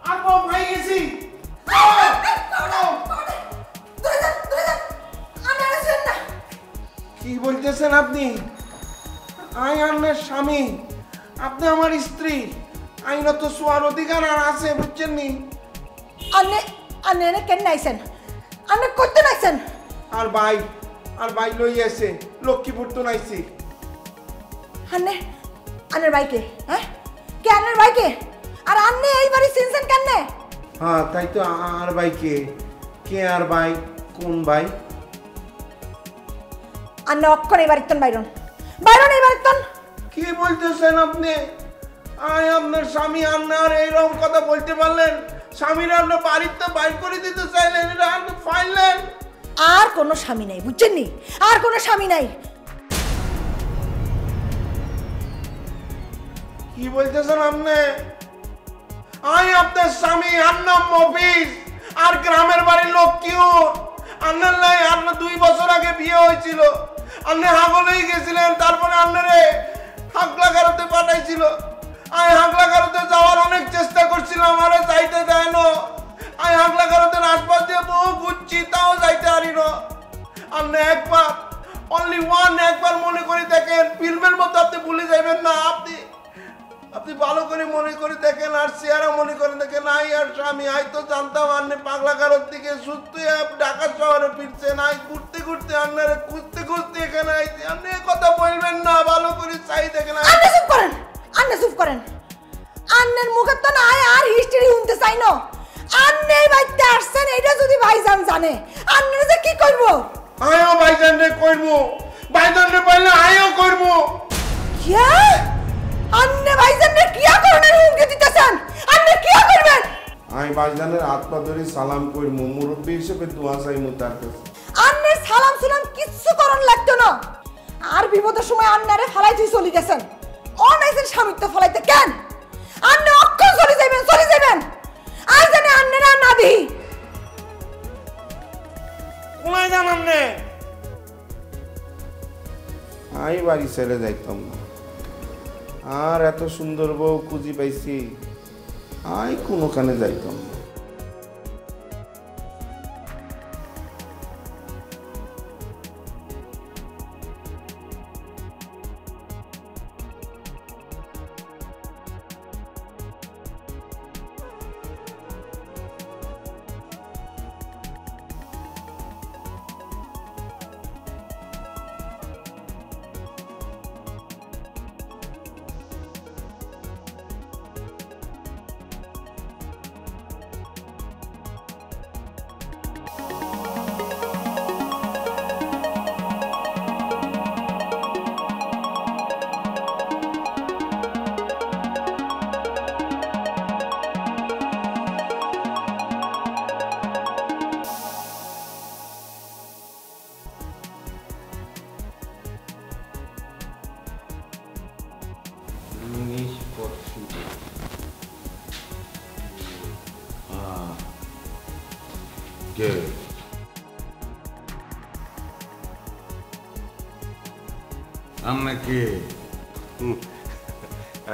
আর বউ ভাই গেছি। কি বলতেছেন আপনি? আমি আপনার স্বামী, আপনি আমার স্ত্রী, আইনত সোয়ার অধিকার আর আছে, বুঝছেন নি? আন্নে আন্নে কেন নাইছেন? আন্নে করতে নাইছেন? আর ভাই লই আছে, লক্ষ্মীপুর তো নাইছি। আন্নে আন্নের ভাইকে, হ্যাঁ কে আন্নের ভাইকে? আর আন্নে এই বাড়ি চিনছেন কেন? হ্যাঁ তাই তো। আর ভাই কে? কে আর ভাই? কোন ভাই? আন্নে অক্ষর এই বাড়ির তন বাইরন, বাইরন এই বাড়ির তন। কি বলতেছেন আপনি? আয় আপনার স্বামী, আপনার এইরকম কথা বলতে পারলেন? স্বামীরা আপনার বাড়িতে বাইর করে দিতে চাইলেন, এটা আপনি ফাইলেন? আর কোনো স্বামী নাই, বুঝছেন নি? আর কোনো স্বামী নাই। কি বলতেছেন আপনি? আয় আপনার স্বামী, আর নাম মফিজ, আর গ্রামের বাড়ির লোক কিউ। আপনার লাই আপনার 2 বছর আগে বিয়ে হয়েছিল, আপনি হাগলেই গেছিলেন, তারপরে আপনারে হাগলাগারতে পাঠাইছিল। আমি হাগলাগারতে যাওয়ার অনেক চেষ্টা করছিলাম, আরে যাইতে দেয় না। আমি হাগলাগারতের আশপাশ দিয়ে বহু ঘুরছি, তাও যাইতে পারি না। আপনি একবার, অনলি ওয়ান, একবার মনে করে দেখেন, ফিল্মের মতো আপনি ভুলে যাবেন না। আপনি ভালো করে মনে করে দেখেন, আর চেহারা মনে করে দেখেন। আই আর স্বামী, আই তো জানতাম আপনি পাগলাগারত থেকে সুস্থ হয়ে ঢাকা শহরে ফিরছেন। আই ঘুরতে ঘুরতে, আপনারা খুঁজতে খুঁজতে এখানে আইছি। আপনি কথা বলবেন না, ভালো করে চাই দেখেন। আন্নে চুপ করেন, আন্নে চুপ করেন। আন্নের মুখে তো না আর হিস্টরি শুনতে চাই না। আন্নে এই বাড়িতে আসছেন, এটা যদি ভাইজান জানে, আন্নে যে কি করব? আয়ও ভাইজানরে করব, ভাইজানরে পাইলে আয়ও করব। क्या? अन्ने भाईजान ने क्या करने হুমকি দিতেছেন? अन्ने কি করবেন? আমি ভাইজানের হাত পা ধরে সালাম করব, মুরব্বি হিসেবে দোয়া চাইমু তার কাছে। अन्ने সালাম সালাম কিচ্ছু করন লাগতো না। আর বিপদের সময় আন্নারে ফলাই তুই চলে গেছেন। অনাইছেন স্বামীত্ব ফলাইতে কেন? আন্নে অক্ষর চলে যাবেন। আর জানে আন্নে না দিই। কোনায় যান আপনি? আমি বাড়ি ছেড়ে যাইতাম না। আর এত সুন্দর বউ খুঁজি পাইছি, আমি কোনোখানে যাইতাম না। কে আমরা কে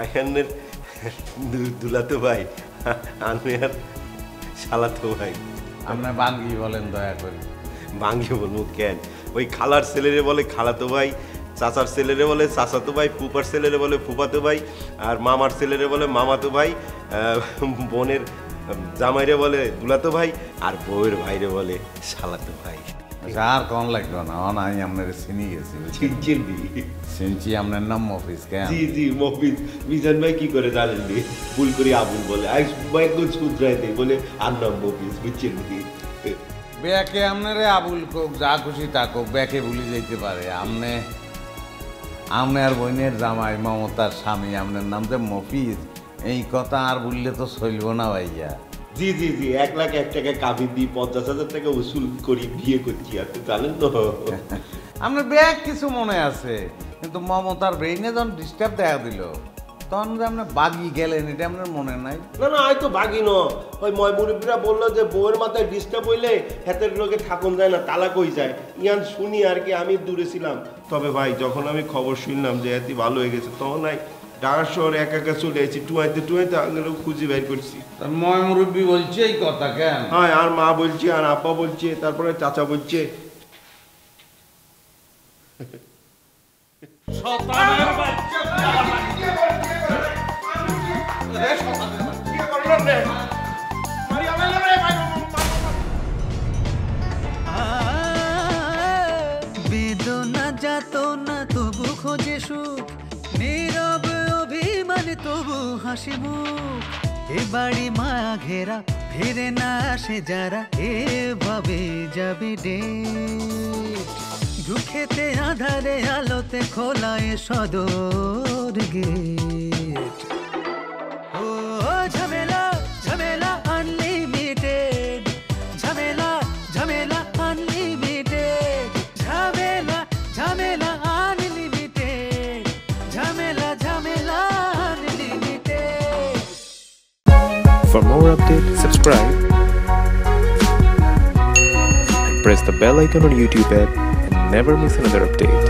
আয়ানের দুলাতো ভাই আমি আর শালাতো ভাই। আপনার বাঙ্গি বলেন দয়া করে। বাঙ্গি বলবো কেন? ওই খালার ছেলেরে বলে খালাতো ভাই, চাচার ছেলেরে বলে চাচাতো ভাই, ফুপার ছেলেরে বলে ফুপাতো ভাই, আর মামার ছেলেরে বলে মামাতো ভাই, বোনের জামাইরে বলে দুলাতো ভাই, আর বউয়ের ভাইরে বলে শালাতো ভাই। আর কোন লাগলো না, আমি আপনার চিনি গেছি। চিনছি, আপনার নাম মফিজ কেন? জি জি মফিজ। মিজান ভাই কি করে জানেননি? ভুল করে আবুল বলে, আই বাইকগুলো শুধরাই দেয় বলে আর নাম মফিজ, বুঝছেন কি? ব্যাকে আপনারে আবুল কোক যা খুশি তা কোক, ব্যাকে ভুলে যেতে পারে। আপনি আর বোনের জামাই মমতার স্বামী, আপনার নাম যে মফিজ, এই কথা আর বললে তো চলব না ভাইয়া। জি জি জি 1,01,000 টাকা কাবিন দিই, 50,000 টাকা উসুল করি বিয়ে করছি, আপনি জানেন তো। আপনার ব্যাগ কিছু মনে আছে, কিন্তু মমতার ব্রেইনে যখন ডিস্টার্ব দেখা দিল তখন যে আপনার বাগি গেলেন, এটা আপনার মনে নাই? না না, আমি তো বাগি ন। ওই ময়মুরব্বীরা বললো যে বউয়ের মাথায় ডিস্টার্ব হইলে হাতের লোকে থাকুন যায় না, তালাক হয়ে যায়। ইয়ান শুনি আর কি, আমি দূরে ছিলাম। তবে ভাই যখন আমি খবর শুনলাম যে এত ভালো হয়ে গেছে, তখন ঢাকা শহরে একা একা চলে আসছি, টুয়াইতে আঙুলে খুঁজে বের করছি। ময় মুরব্বী বলছে এই কথা কেন? হ্যাঁ, আর মা বলছে, আর আপা বলছে, তারপরে চাচা বলছে। বেদনা যাতনা তবু খোঁজে সুখ, নীরব অভিমান তবু হাসি মুখ। এ বাড়ি মায়া ঘেরা, ফিরে না আসে যারা, এভাবে যাবে ডেট। দুঃখেতে আধারে আলোতে খোলা এ সদর গেট। ও ঝামেলা ঝামেলা আনলিমিটেড, ঝামেলা ঝামেলা আনলিমিটেড, ঝামেলা ঝামেলা আনলিমিটেড, ঝামেলা ঝামেলা unlimited. For more updates, subscribe and press the bell icon on YouTube app and never miss another update.